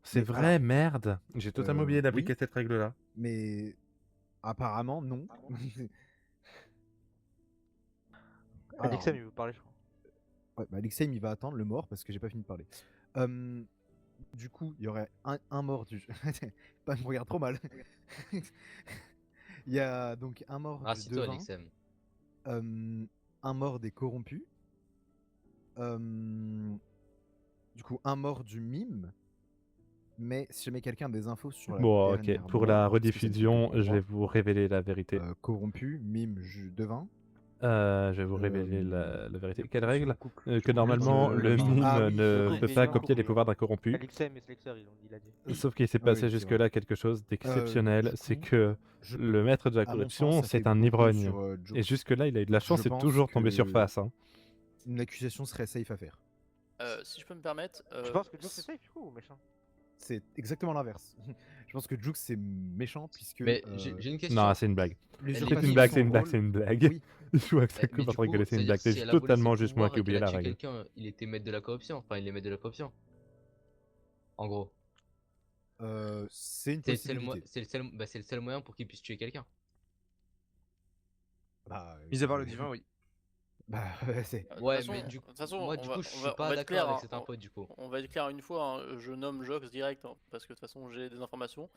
C'est mais vrai, alors, merde. J'ai totalement oublié d'appliquer oui, cette règle-là. mais apparemment, non. Alors, Elixir, il veut parler, je crois. ouais, bah, Alexei, il va attendre le mort parce que j'ai pas fini de parler. Du coup, il y aurait un mort du. Pas me regarde trop mal. Il y a donc un mort Ah, du c'est toi, devin, Alexem. un mort des corrompus, du coup un mort du mime, mais si jamais quelqu'un a des infos sur la Bon, ok. dernière Pour mort, la spécialité rediffusion, pour je vais moi, vous révéler la vérité. corrompu, mime, devin. Je vais vous révéler la vérité. Quelle règle? Que je normalement, coupe le le mime Ah oui, ne coupe, peut mais pas non, copier les coupe. pouvoirs d'un corrompu. Alixem et Slexer, il a dit. Sauf qu'il s'est Ah passé oui, c'est jusque-là vrai. quelque chose d'exceptionnel, Du c'est coup, que je le maître de la à mon sens, corruption, ça c'est fait un beaucoup ivrogne. sur, Et Jux. jusque-là, il a eu de la chance, Je c'est pense toujours tombé que surface. Hein. une accusation serait safe à faire. Si je peux me permettre. Tu penses que Jux c'est safe du coup ou méchant? C'est exactement l'inverse. Je pense que Jux c'est méchant puisque. Mais j'ai une question. Non, c'est une blague. Les C'est usurpations une blague, de c'est son une blague, rôle- c'est une blague. Oui. Je vois que ça Mais coupe du pour rigoler, coup, c'est une c'est-à-dire blague. si C'est elle a volé ses totalement juste moi pouvoirs qui et oublié qu'elle a la tué règle. quelqu'un, il était maître de la corruption. Enfin, il est maître de la corruption. En gros. C'est une C'est le seul, possibilité. c'est le seul moyen pour qu'il puisse tuer quelqu'un. Bah, Mis à part le divin, oui. Bah, c'est. Ouais, De toute mais façon, du de toute façon, moi, on du va- coup, je on suis va- on pas va être d'accord clair, avec hein, cet impôt, du coup. On va être clair une fois, hein, je nomme Jox direct, hein, parce que de toute façon j'ai des informations.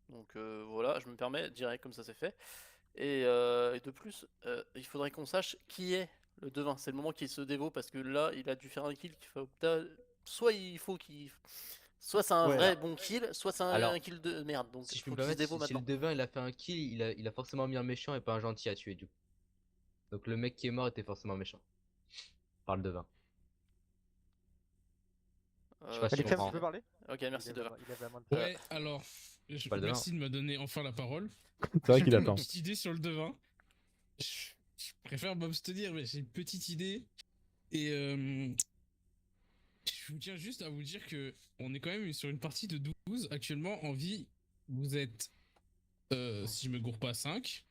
Donc voilà, je me permets, direct comme ça c'est fait. Et de plus, il faudrait qu'on sache qui est le devin. C'est le moment qu'il se dévoue, parce que là, il a dû faire un kill qui fait soit il faut qu'il. Soit c'est un Ouais, vrai alors- bon kill, soit c'est Alors, un kill de merde. Donc Si il je peux faut me qu'il se permettre, dévoue si le maintenant. devin il a fait un kill, il a forcément mis un méchant et pas un gentil à tuer, du coup. Donc le mec qui est mort était forcément méchant. Par le devin. Je sais pas si tu Alixem, comprends. tu peux parler? Ok, merci Il devin. lève la main. Ouais, alors, Pas le devin. merci de me donner enfin la parole. C'est vrai qu'il J'ai une attend. petite idée sur le devin. Je préfère m'abstenir, mais j'ai une petite idée. Et je vous tiens juste à vous dire que on est quand même sur une partie de 12. Actuellement, en vie, vous êtes, si je me gourre pas, 5.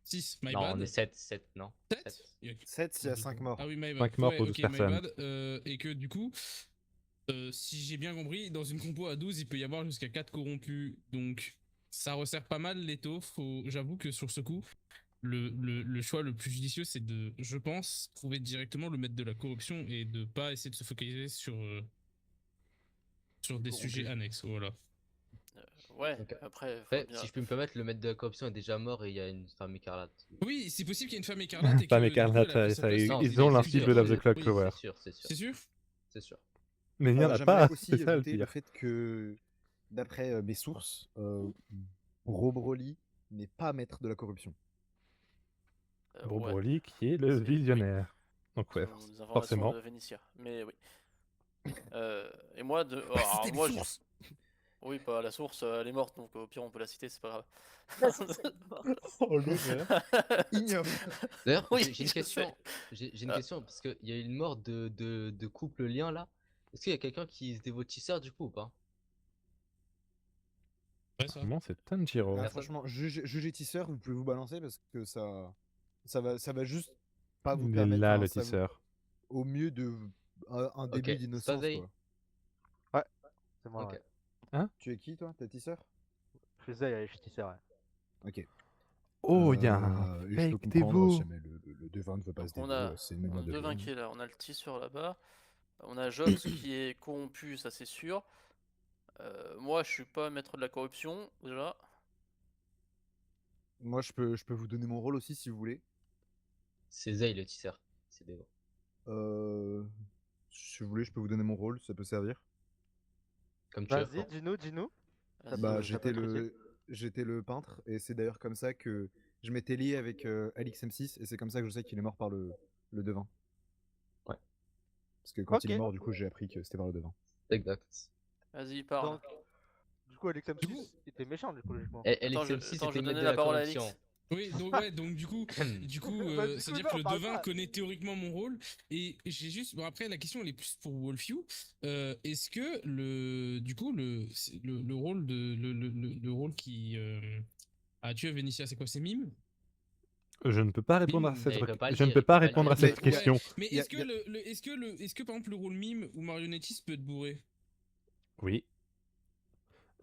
6, my Non, bad. on est 7, non 7 7, il y a 5 morts. Ah oui, my bad. 5 morts Ouais, pour ok, 12 my personnes. bad. Et que du coup, si j'ai bien compris, dans une compo à 12, il peut y avoir jusqu'à 4 corrompus. Donc, ça resserre pas mal l'étau. J'avoue que sur ce coup, le choix le plus judicieux, c'est de, je pense, trouver directement le maître de la corruption et de pas essayer de se focaliser sur des sujets annexes. Voilà. Ouais, Ok. après, faut Après, bien. si je peux me permettre, le maître de la corruption est déjà mort et il y a une femme écarlate. Oui, c'est possible qu'il y ait une femme écarlate et que Femme du coup, elle écarlate, a pris sa ça, place. ils Non, ils c'est ont des l'incible plusieurs. of the Clock Oui, Tower. c'est sûr, c'est sûr. C'est sûr? C'est sûr. Mais il n'y en a J'aimerais pas, aussi c'est ça le ajouter le pire. fait que, d'après mes sources, Bro Broly n'est pas maître de la corruption. Bro Ouais. Broly qui est le visionnaire. Donc ouais, Selon les informations forcément. de Vénitia. Mais oui. Et moi, de. Bah, alors, c'était moi, les j'ai- sources. Oui, pas la source, elle est morte, donc au pire on peut la citer, c'est pas grave. Oh l'honneur. Ignoble. D'ailleurs, Oui, j'ai une je question. sais. J'ai une Ah. question parce qu'il y a eu une mort de couple lien là. Est-ce qu'il y a quelqu'un qui se dévote tisseur du coup ou pas? Ouais, ça. Comment c'est Tanjiro? Ah, Personne. franchement, juger tisseur, vous pouvez vous balancer parce que ça va juste pas vous Il est permettre. là enfin, le ça vous- tisseur. Au mieux de un début Ok, d'innocence. Saveille. Quoi. Ouais, c'est moi. Ok. Ouais. Tu es qui toi? T'es tisseur? Je suis Zay, je suis tisseur. Ouais. Ok. Oh, il y a un Et je peux fake comprendre dévot. si jamais le devin ne veut pas se On dévouer, a c'est le même de devin qui est là, on a le tisseur là-bas, on a Jox qui est corrompu, ça c'est sûr. Moi je suis pas maître de la corruption déjà. Moi je peux vous donner mon rôle aussi si vous voulez. C'est Zay le tisseur. C'est dévot. Si vous voulez, je peux vous donner mon rôle, ça peut servir. Comme tu veux. Vas-y, dis-nous. Vas-y. Bah, ça peut être utile. j'étais le peintre, et c'est d'ailleurs comme ça que je m'étais lié avec Alix M6, et c'est comme ça que je sais qu'il est mort par le devin. Ouais. Parce que quand il Ok. est mort, du coup, j'ai appris que c'était par le devin. Exact. Vas-y, parle. Donc, du coup, Alex M6 était méchant, du coup, logiquement. Et Attends, je LXM6 vais était donner maître de la la parole à corruption. Alix. Oui, donc ouais, donc du coup, Bah, du coup, c'est-à-dire non, que le parle devin pas. connaît théoriquement mon rôle et j'ai juste bon après la question elle est plus pour Wolfew. Est-ce que du coup le rôle le rôle qui a tué Vénitia, c'est quoi, c'est Mime? Je ne peux pas répondre à Mime, cette il peut pas le je ne dire, peux il pas peut pas le répondre à dire. cette question. Mais Y a- est-ce que est-ce que par exemple le rôle Mime ou marionnettiste peut être bourré? Oui.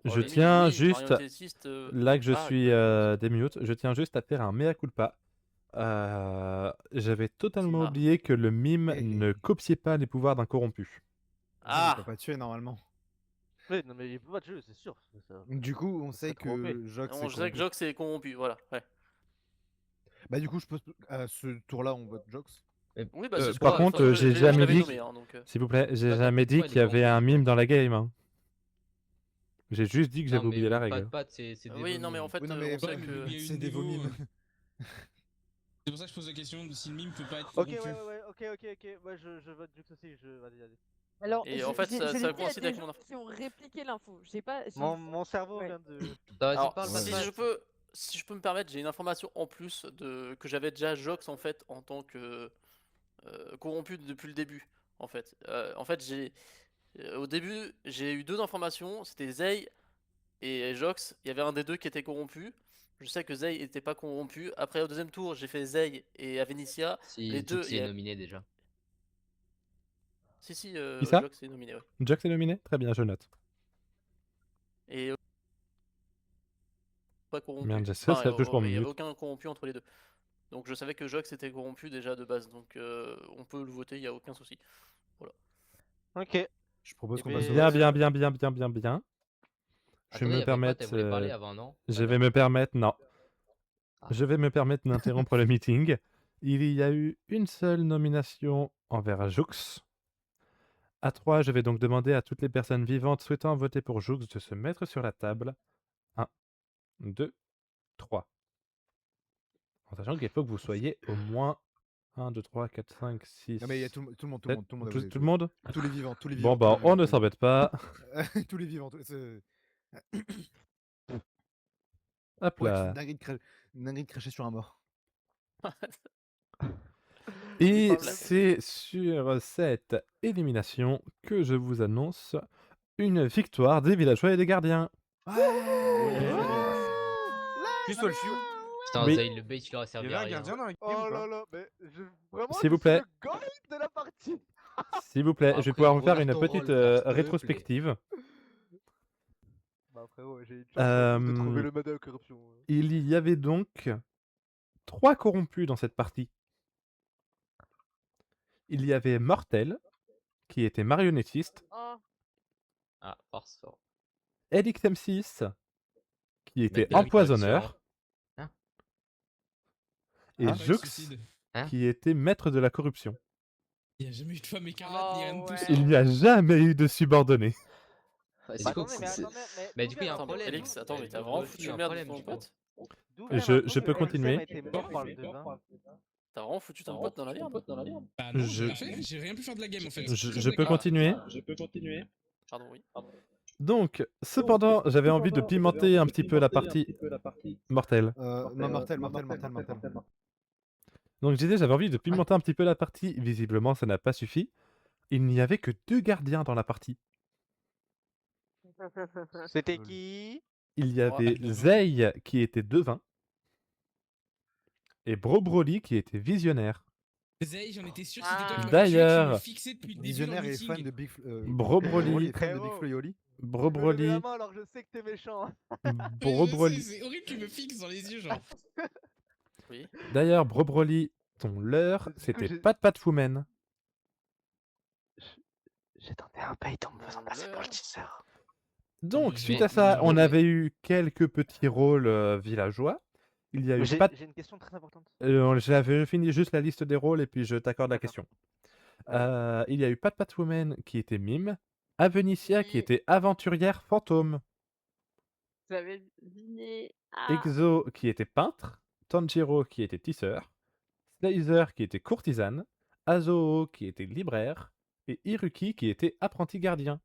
Oh, Je limite, tiens oui, juste, marionnettiste, là que je ah, suis démute, je tiens juste à faire un mea culpa. J'avais totalement Dis-moi. oublié que le mime ne copiait pas les pouvoirs d'un corrompu. Il Ah, peut pas tuer normalement. Oui, non, mais il peut pas de jeu, c'est sûr. Ça- Du coup, on sait serait trop que OP. Jox on est sait que corrompu. Jox est corrompu, voilà. Ouais. Bah, du coup, je pose à ce tour-là, on vote Jox. Oui, bah c'est Par pas- contre, enfin, j'ai je jamais l'avais dit, nommé, hein, donc, s'il vous plaît, j'ai Bah, jamais dit pourquoi il qu'il y est avait un corrompu, mime dans la game. Hein. J'ai juste dit que j'avais Non, mais oublié la pas de règle. pâtes, c'est des Oui, non, mais en vomimes. fait, Oui, non, on mais sait mais que. il y a c'est une des démo, vomimes. C'est pour ça que je pose la question de si le mime peut pas être Ok, corrompu. ok. Ouais, je vote Jux aussi. Vas-y. Alors, Et en fait, ça j'ai dit à coïncide des avec mon gens qui ont répliqué l'info. J'ai pas. Mon cerveau Ouais. vient de. Vas-y, Alors, parle, si Batman. je peux me permettre, j'ai une information en plus que j'avais déjà Jox en fait en tant que corrompu depuis le début. En fait, au début, j'ai eu 2 informations. C'était Zay et Jox. Il y avait un des deux qui était corrompu. Je sais que Zay était pas corrompu. Après, au deuxième tour, j'ai fait Zay et Avenicia. Les Si deux, Jux est nominé déjà. Si, Qui ça? Jox est nominé, ouais. Jax est nominé? Très bien, je note. Et pas corrompu. Merde, j'essaie Enfin, ça touche pour il y avait mute. aucun corrompu entre les deux. Donc je savais que Jox était corrompu déjà de base. Donc on peut le voter, il n'y a aucun souci. Voilà. Ok. Je propose Eh qu'on passe au ben, vote. Bien. Je Attendez, me y avait pas, permettre. elle voulait parler avant, non? Je vais me permettre. Non. Ah. Je vais me permettre d'interrompre le meeting. Il y a eu une seule nomination envers Joux. À 3, je vais donc demander à toutes les personnes vivantes souhaitant voter pour Joux de se mettre sur la table. 1, 2, 3. En sachant qu'il faut que vous soyez au moins 1, 2, 3, 4, 5, 6. Non, mais il y a tout le monde. sept. a Tout voté, le monde? Tous les vivants. Bon, bah, on ne s'embête pas. Tous les vivants. Hop Ouais, là. une dinguerie de cracher sur un mort. Et c'est sur cette élimination que je vous annonce une victoire des villageois et des gardiens. Juste le chiot. Putain, Oui. Zay, le bait, il leur a Il y servi avait à un rien. gardien dans la game Oh ou là pas? là, mais vraiment, S'il vous je suis plaît. le goal de la partie. S'il vous plaît, je vais Après, pouvoir vous faire regarde une ton petite rôle, frère, s'il te plaît. rétrospective. Bah frérot, j'ai une chance de trouver le mode de la corruption. Il y avait donc 3 corrompus dans cette partie. Il y avait Mortel, qui était marionnettiste, Oh, Ah, force fort. Elix M6, qui était Maître de la empoisonneur, corruption. Hein? et Pas de Jux, suicide. Hein? qui était maître de la corruption. Il n'y a jamais eu de femme écarlate ni rien de tout ça. Il n'y a jamais eu de subordonné. Ouais, Et c'est du coup, cool, mais c'est- attendez, Mais d'où du coup, il y a un vient problème. Elix, attends, mais Ouais, t'as moi vraiment aussi, foutu il y a un merde problème, ton du coup. pote? d'où vient Je l'info peux que continuer? LXM a été mort par le devin? T'as vraiment foutu ton pote dans la merde? Bah non, Je- j'ai rien pu faire de la game en fait. Je peux continuer? Pardon, oui. Donc, cependant, j'avais envie de pimenter un petit peu la partie mortelle. Non, mortel. Donc, je disais, j'avais envie de pimenter un petit peu la partie. Visiblement, ça n'a pas suffi. Il n'y avait que 2 gardiens dans la partie. C'était qui? Il y avait devin. Zay qui était devin et Broly qui était visionnaire. Zay, j'en étais sûr, c'était toi qui m'avais D'ailleurs, tué, qui me fixait depuis le début dans Visionnaire le et meeting. fan de Big Broly, est fan de Big Flo et Oli. Je peux lever la Broly, main alors je sais que t'es méchant. Mais je Broly. sais, c'est horrible, tu me fixes dans les yeux, genre. Oui. D'ailleurs, Broly, ton leurre, Du coup, c'était j'ai- Pat Foumen. J'ai tenté un bait en me faisant passer pour le Leurre. teaser. Donc, mais suite mais- à ça, mais- on avait eu quelques petits rôles villageois. Il y a eu J'ai Pat. une question très importante. J'avais fini juste la liste des rôles et puis je t'accorde la D'accord. question. Il y a eu Pat Woman qui était mime, Avenicia qui était aventurière fantôme, j'avais deviné. Ah, Exo qui était peintre, Tanjiro qui était tisseur, Slicer qui était courtisane, Azoo qui était libraire et Iruki qui était apprenti gardien.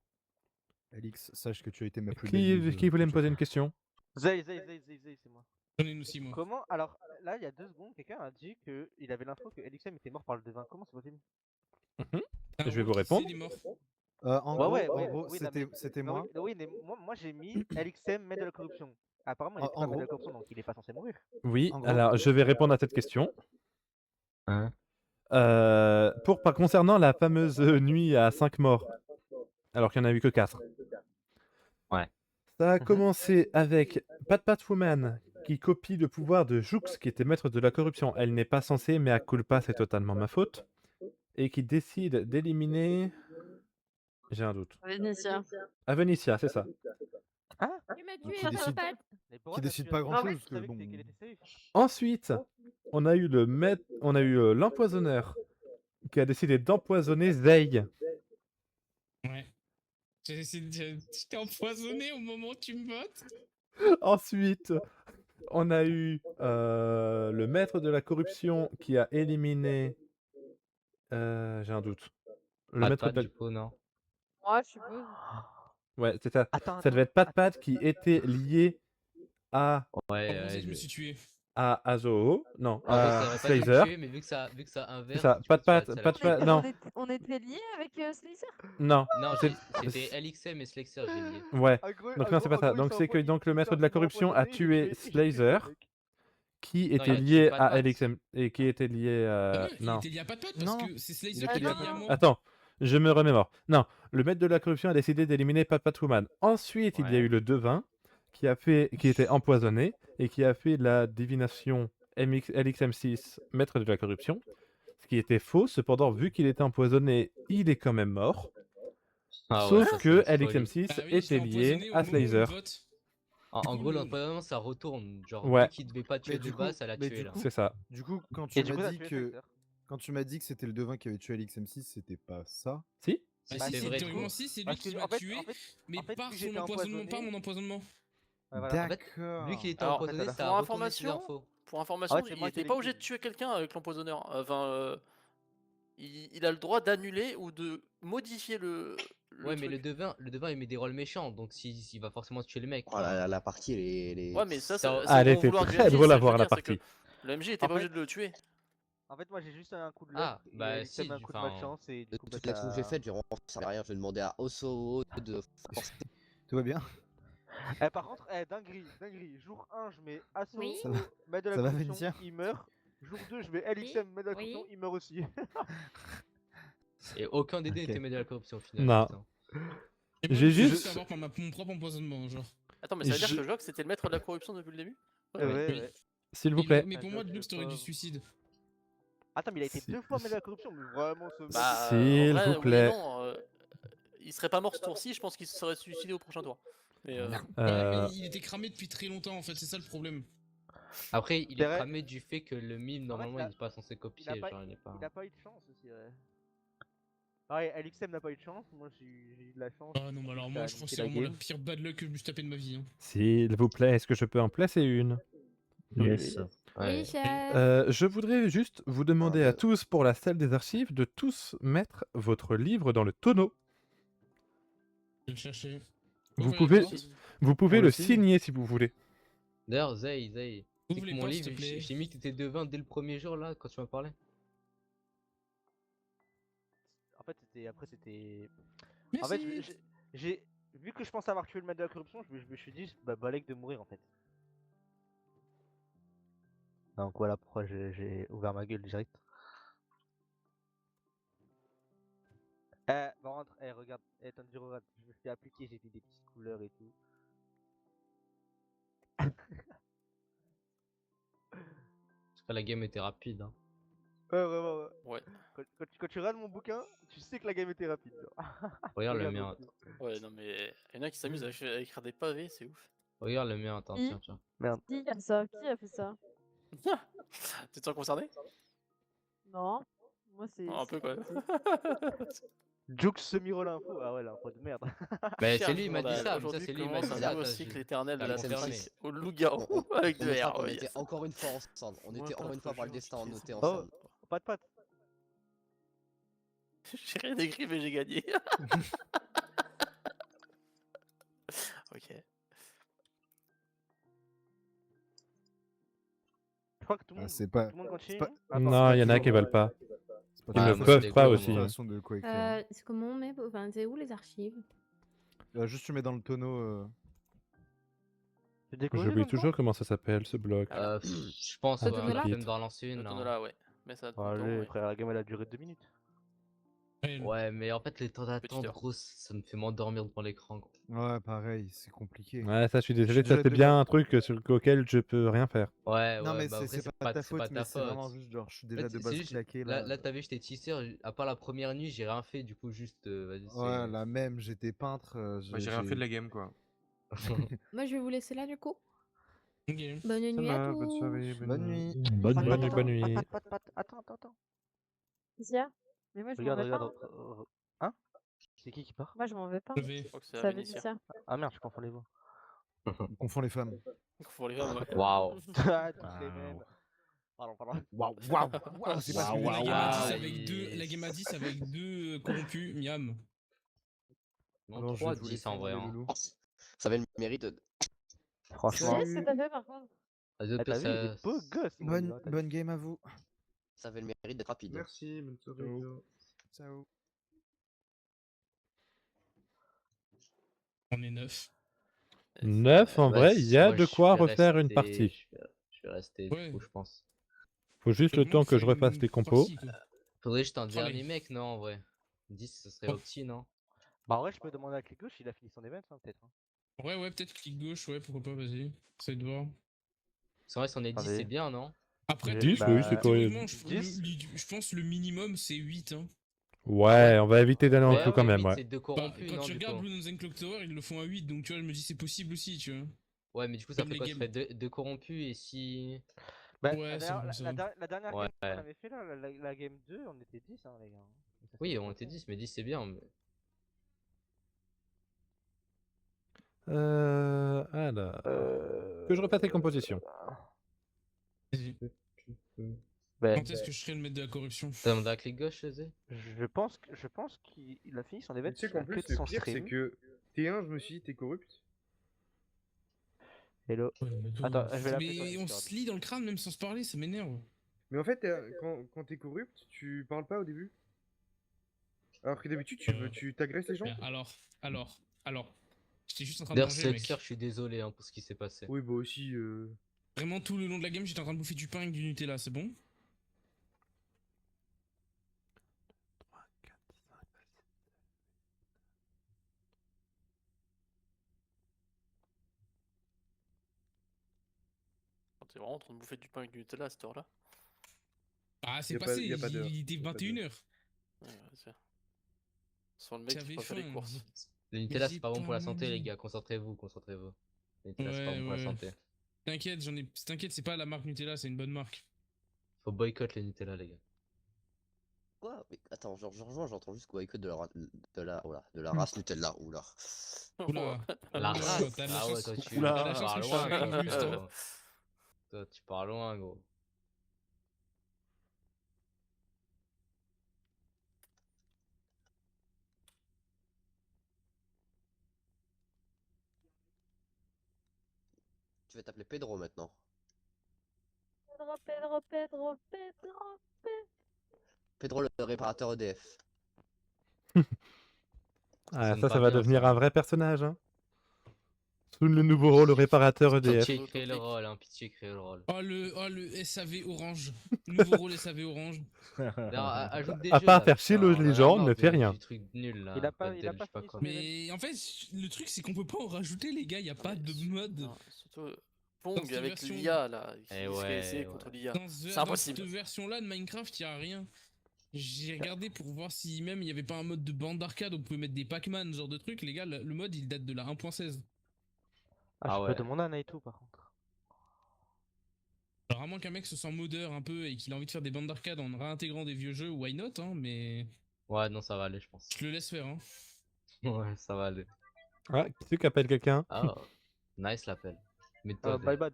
Alix, sache que tu as été ma plus belle news, Qui voulait me toute poser chose. une question? Zay, c'est moi. J'en ai une aussi, moi. Comment alors là il y a 2 secondes quelqu'un a dit que il avait l'info que LXM était mort par le devin. Comment c'est possible? Je vais vous répondre. En Ouais, gros, oui, non, c'était mais- moi. Oui, mais moi j'ai mis LXM maître de la corruption. Apparemment il En- était en pas maître de la gros- corruption donc il est pas censé mourir. Oui, En gros- alors je vais répondre à cette question. Hein? Concernant la fameuse nuit à 5 morts, alors qu'il n'y en a eu que 4. Ouais. Ça a commencé avec Pat Woman qui copie le pouvoir de Joux qui était maître de la corruption. Elle n'est pas censée, mais à culpa, c'est totalement ma faute. Et qui décide d'éliminer. J'ai un doute. Avenicia. Avenicia, c'est ça. Tu m'as tué, Qui décide- psychopathe. Mais pourquoi Qui t'as décide tué pas Azor? grand Tu chose. savais Bon. qu'elle était safe. Ensuite, on a eu l'empoisonneur qui a décidé d'empoisonner Zay. Ouais. J'étais empoisonné au moment où tu me votes. Ensuite, on a eu le maître de la corruption qui a éliminé. J'ai un doute. Le Pat maître Pat, de la... du coup, non. Moi, je suppose. Ouais, c'est ça. Attends, Ça devait être Pat qui était lié à En Ouais, français, ouais, je me suis tué. Azo, non, En vrai, ça à aurait pas dû me Slazer. tuer, mais vu que ça C'est inverse, ça, du coup, ça l'a tué. non, On était liés avec Slazer? non. Non, c'est- c'était LXM et Slexer, j'ai lié. Ouais. En gros- Donc en non, gros- c'est pas en ça. gros, Donc il c'est que s'est donc le il maître s'est de la infiniment corruption a empoisonné, tué j'ai tué le Slazer, mec. qui Non, était il a tué lié Pat à Pat. LXM et qui était lié à... Il Non. était lié à Pat Pat parce que c'est Slazer Il qui était lié l'a à lié à Pat moi. Attends, je me remémore. Non, le maître de la corruption a décidé d'éliminer Pat Patwoman. Ensuite, il y a Ouais. eu le devin qui était empoisonné et qui a fait la divination LXM6, maître de la corruption. Ce qui était faux, cependant, vu qu'il était empoisonné, il est quand même mort. Ah ouais, Sauf ça, que c'est une folie. LXM6 Bah oui, je l'ai était lié empoisonné au à moment où il me Slazer. vote. En gros, l'empoisonnement, ça retourne. Genre, Ouais. vu qu'il devait pas tuer Mais de du coup, base, ça l'a mais tué du là. coup, C'est ça. Du coup, quand Et tu du coup, m'as t'as dit tué que Slazer. quand tu m'as dit que c'était le devin qui avait tué LXM6, c'était pas ça. Si? Bah Bah, si, c'est c'est vrai, théoriquement trop. si, c'est lui Parce qui que, m'a en fait, tué, mais vu par que son j'étais empoisonnement, pas empoisonné. mon empoisonnement. Ouais, voilà. En fait, D'accord. vu qu'il était Alors, empoisonné, en fait, ça pour a retourné ses information, infos. En fait, c'est il moi qui était l'ai pas obligé de tué. tuer quelqu'un avec l'empoisonneur. Enfin, il a le droit d'annuler ou de modifier le Ouais, mais truc. le devin, il met des rôles méchants, donc il va forcément tuer le mec. Oh, la partie, elle est. Ouais, mais ça, Ça- c'est Ah, elle le bon était vouloir du très MJ, drôle c'est à ce que je voir veux la dire, c'est que partie. le MJ était En pas obligé fait- de le tuer. En fait, moi j'ai juste un coup de Ah, luck bah, et LXM si, un coup de enfin, malchance et du coup, Toute bah, l'action que j'ai faite, durant ça rien. Je demandais à Oso de forcer. Tout va bien? Par contre, dinguerie. Jour 1, je mets Asso Oui. Ça va- maître de la ça va, corruption, Vénitien? il meurt. Jour 2, je mets LXM maître de la corruption, Oui. il meurt aussi. Et aucun des deux Ok. n'était mêlé à la corruption au final. Non. putain. Et moi, J'ai je veux juste- savoir par mon propre empoisonnement, genre. Attends, mais ça veut dire Je- que Jock c'était le maître de la corruption depuis le début? Ouais. S'il vous plaît. Mais pour moi, Jux, t'aurais du suicide. Attends, mais il a été Si- 2 fois maître de la corruption, mais vraiment ce mec. Bah, S'il en vrai, vous oui et plaît. non, il serait pas mort ce tour-ci, je pense qu'il se serait suicidé au prochain tour. Mais Ouais, Euh, mais il était cramé depuis très longtemps, en fait, c'est ça le problème. Après, il C'est est vrai. cramé du fait que le mime, normalement, il n'est pas censé Il copier. a pas, Genre, il est pas... il a pas eu de chance aussi. Ouais. Pareil, LXM n'a pas eu de chance, moi j'ai eu de la chance. Ah non, mais alors Ça moi, a je crois que niqué c'est la vraiment la game. pire bad luck que je me suis tapé de ma vie. Hein. S'il vous plaît, est-ce que je peux en placer une? Yes. Ouais. Oui, chef. Je voudrais juste vous demander à tous, pour la salle des archives, de tous mettre votre livre dans le tonneau. Je vais le chercher. Vous Ouvre pouvez, les portes. vous pouvez On le le signe signer si vous voulez. D'ailleurs, Zay, Ouvre c'est les que mon portes, livre, s'il te plaît. j'ai mis que t'étais devin dès le premier jour là, quand tu m'as parlé. En fait, c'était. Merci. En fait, j'ai. Vu que je pense avoir tué le maître de la corruption, je me suis dit, bah, balèque de mourir en fait. Donc voilà pourquoi j'ai ouvert ma gueule direct. Par contre, regarde, Tanjiro, regarde, je me suis appliqué, j'ai fait des petites couleurs et tout. Parce que la game était rapide. Hein. Ouais, vraiment, ouais. Ouais. Quand tu regardes mon bouquin, tu sais que la game était rapide. Genre. Regarde le Regarde mien. aussi. Ouais, non, mais il y en a qui s'amusent à écrire des pavés, c'est ouf. Regarde le mien, attends, Qui tiens. Merde. Qui a ça? Qui a fait ça? Tu te sens concerné? Non. Moi, c'est. Un peu quand même. Jux semi-roll info. Ah ouais, l'info de merde. Bah, Cher c'est lui, il m'a dit journal, ça, mais ça, aujourd'hui c'est lui, il m'a commence dit un ça. nouveau ça, cycle je- éternel de t'as la confirmé. trace au loup-garou avec On des mettra R. qu'on oh, était yes. encore une fois ensemble. On était encore une fois par le destin noté Oh, ensemble. pas de patte. J'ai rien écrit, mais j'ai gagné. Ok. Je crois que tout le Ah, monde, c'est pas. tout le monde continue. pas- non Non, il y en a toujours, qui veulent pas. C'est pas Ils Ah, ne moi, peuvent c'est pas go, aussi. moi. façon de coécrire. C'est comment on met. Enfin, c'est où les archives? Juste tu mets dans le tonneau. Tu découvres J'oublie comme toujours comment ça s'appelle ce bloc. Je pense, Ce ouais, on tonneau-là a flemme d'en lancer une. Le là. tonneau là, ouais. Mais ça. ça. Allez, frère, la game elle a duré 2 minutes. Ouais, mais en fait, les temps d'attente, heure. gros, ça me fait m'endormir devant l'écran. Gros. Ouais, pareil, c'est compliqué. Ouais, ça, je suis désolé, déjà ça c'est devant- bien un truc auquel je peux rien faire. Ouais, Non, ouais, mais bah après, c'est pas ta faute, mais c'est faute. vraiment juste genre, je suis En fait, déjà de c'est base juste- claqué là, là. là t'as vu, j'étais tisseur, à part la première nuit, j'ai rien fait, du coup, juste, vas-y, Ouais, la même, j'étais peintre. Moi, j'ai rien fait de la game, quoi. Moi, je vais vous laisser là, du coup. Ok. Bonne Ça nuit à va, tous. bonne soirée, Bonne nuit. Bonne Attends, nuit, bonne nuit. Attends. Qu'est-ce qu'il y a? Mais moi, je m'en Regarde, vais pas. regarde. Hein? C'est qui part? Moi, je m'en vais pas. Je vais. Je crois que c'est Ça à veut Vénitia. dire. Ah merde, je confonds les voix. On confond les femmes. Pour les femmes, ouais. Waouh. Ah, toutes les mêmes. Pardon. Waouh, waouh, waouh, c'est pas ce que La j'ai game à 10 dit. avec deux, la game à 10 avec deux corrompus, miam. Non, Alors, je 3 vais vous 10 laisser, en vrai. les hein. loulous. Ça avait le mérite de... Franchement. Qu'est-ce que t'as fait par contre? À deux Eh, t'as vu, il est ça. beau gosse. mon Bonne, gars, t'as bonne vu. game à vous. Ça avait le mérite d'être rapide. Merci, bonne soirée. Ciao. Léo. Ciao. Neuf, 9, en vrai, il y a moi, de je quoi vais refaire une rester- partie. Je vais rester Ouais. du coup, je pense. Faut juste le Vraiment temps que je faire refasse une les compos. partie, quoi. Faudrait juste un Allez. dernier mec, non, en vrai. 10, ce serait Oh. opti, non? Bah, en vrai, je peux demander à clic gauche, il a fini son event, hein, peut-être. hein. Ouais, peut-être clic gauche, ouais, pourquoi pas, vas-y. Essaye de voir. C'est vrai, si on est 10, Attendez. c'est bien, non? Après, 10, oui, c'est correct. théoriquement, je pense le minimum c'est 8. Hein. Ouais, on va éviter d'aller en Ouais, dessous ouais, quand même, 8, ouais. c'est 2 Bah, corrompus, quand non, tu du regardes coup. Blue Notes Clock Tower, ils le font à 8, donc tu vois, je me dis c'est possible aussi, tu vois. Ouais, mais du coup, ça Comme fait les quoi? Ça games. ferait 2 corrompus et si. Bah, Ouais, c'est vrai, c'est vrai. la dernière Ouais. game qu'on avait fait là, la game 2, on était 10, hein, les gars. Et ça Oui, s'est on pas était fait. 10, mais 10 c'est bien. Mais... Alors. Que je refasse les compositions. Vas-y. Ben, Quand est-ce que je serai le maître de la corruption? T'as demandé à clic gauche, Zé? je pense qu'il a fini son event Mais tu sais sur qu'en la queue plus, de le son pire, c'est stream. que T1, je me suis dit, t'es corrupt. Hello. Ouais, mais Attends, je vais l'appeler sur mais on Discord. se lit dans le crâne même sans se parler, ça m'énerve. Mais en fait, quand t'es corrupt, tu parles pas au début. Alors que d'habitude, tu t'agresses les gens. Mais alors. J'étais juste en train de D'ailleurs, manger, mec. Slexer, je suis désolé hein, pour ce qui s'est passé. Oui, bah aussi. Vraiment, tout le long de la game, j'étais en train de bouffer du pain avec du Nutella, c'est bon? T'es vraiment en train de bouffer du pain avec du Nutella à cette heure-là. Ah, c'est Y a pas- passé, y a pas d'heure, il était y a pas 21h. Ouais, c'est... Sans le mec qui J'avais peut faire les faim. courses. Le Nutella, j'ai c'est pas bon pour la pas santé, les envie. gars. Concentrez-vous, concentrez-vous. Le Nutella, c'est pas Ouais, bon pour la ouais. santé. T'inquiète, c'est pas la marque Nutella, c'est une bonne marque. Faut boycott les Nutella, les gars. Quoi? Mais attends, je rejoins, j'entends juste boycott de la race Nutella. Oula. Oula. La Oula, race. t'as de la Ah ouais, chance. toi, tu Oula. T'as de la chance pars que je sois loin, avec toi, un juste, hein. gros. Toi, tu pars loin, gros. Tu vas t'appeler Pedro maintenant. Pedro. Pedro le réparateur EDF. Ah, sonne ça pas va bien, devenir ça. un vrai personnage, hein. Sous le nouveau rôle, le réparateur EDF. Pitié, créer le rôle, hein. Pitié, créer le rôle. Oh, le SAV orange. Nouveau rôle SAV orange. D'ailleurs, ajoute des À jeux, part là, faire chier putain, on en les a gens, marre ne fait rien. Du truc nul, là. Il a pas Hôtel, je sais pas fini quoi. son Mais en fait, le truc, c'est qu'on peut pas en rajouter, les gars, y a pas de mode. Non, surtout Dans Pong cette avec version- l'IA là. Eh Il se ouais, fait essayer ouais. contre l'IA. Dans C'est impossible. cette version-là de Minecraft, y a rien. J'ai regardé pour voir si même il y avait pas un mode de bande d'arcade où on pouvait mettre des Pac-Man, ce genre de truc. Les gars, le mode il date de la 1.16. Ah, Ah je ouais. peux demander à Naito par contre. Alors, à moins qu'un mec se sent modeur un peu et qu'il a envie de faire des bandes d'arcade en réintégrant des vieux jeux, why not, hein, mais Ouais, non, ça va aller, je pense. je le laisse faire, hein. Ouais, ça va aller. Ah, qui c'est qui appelle quelqu'un? Ah, nice l'appel. Méthode. Bye bye.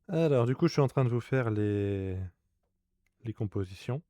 Alors, du coup, je suis en train de vous faire les compositions.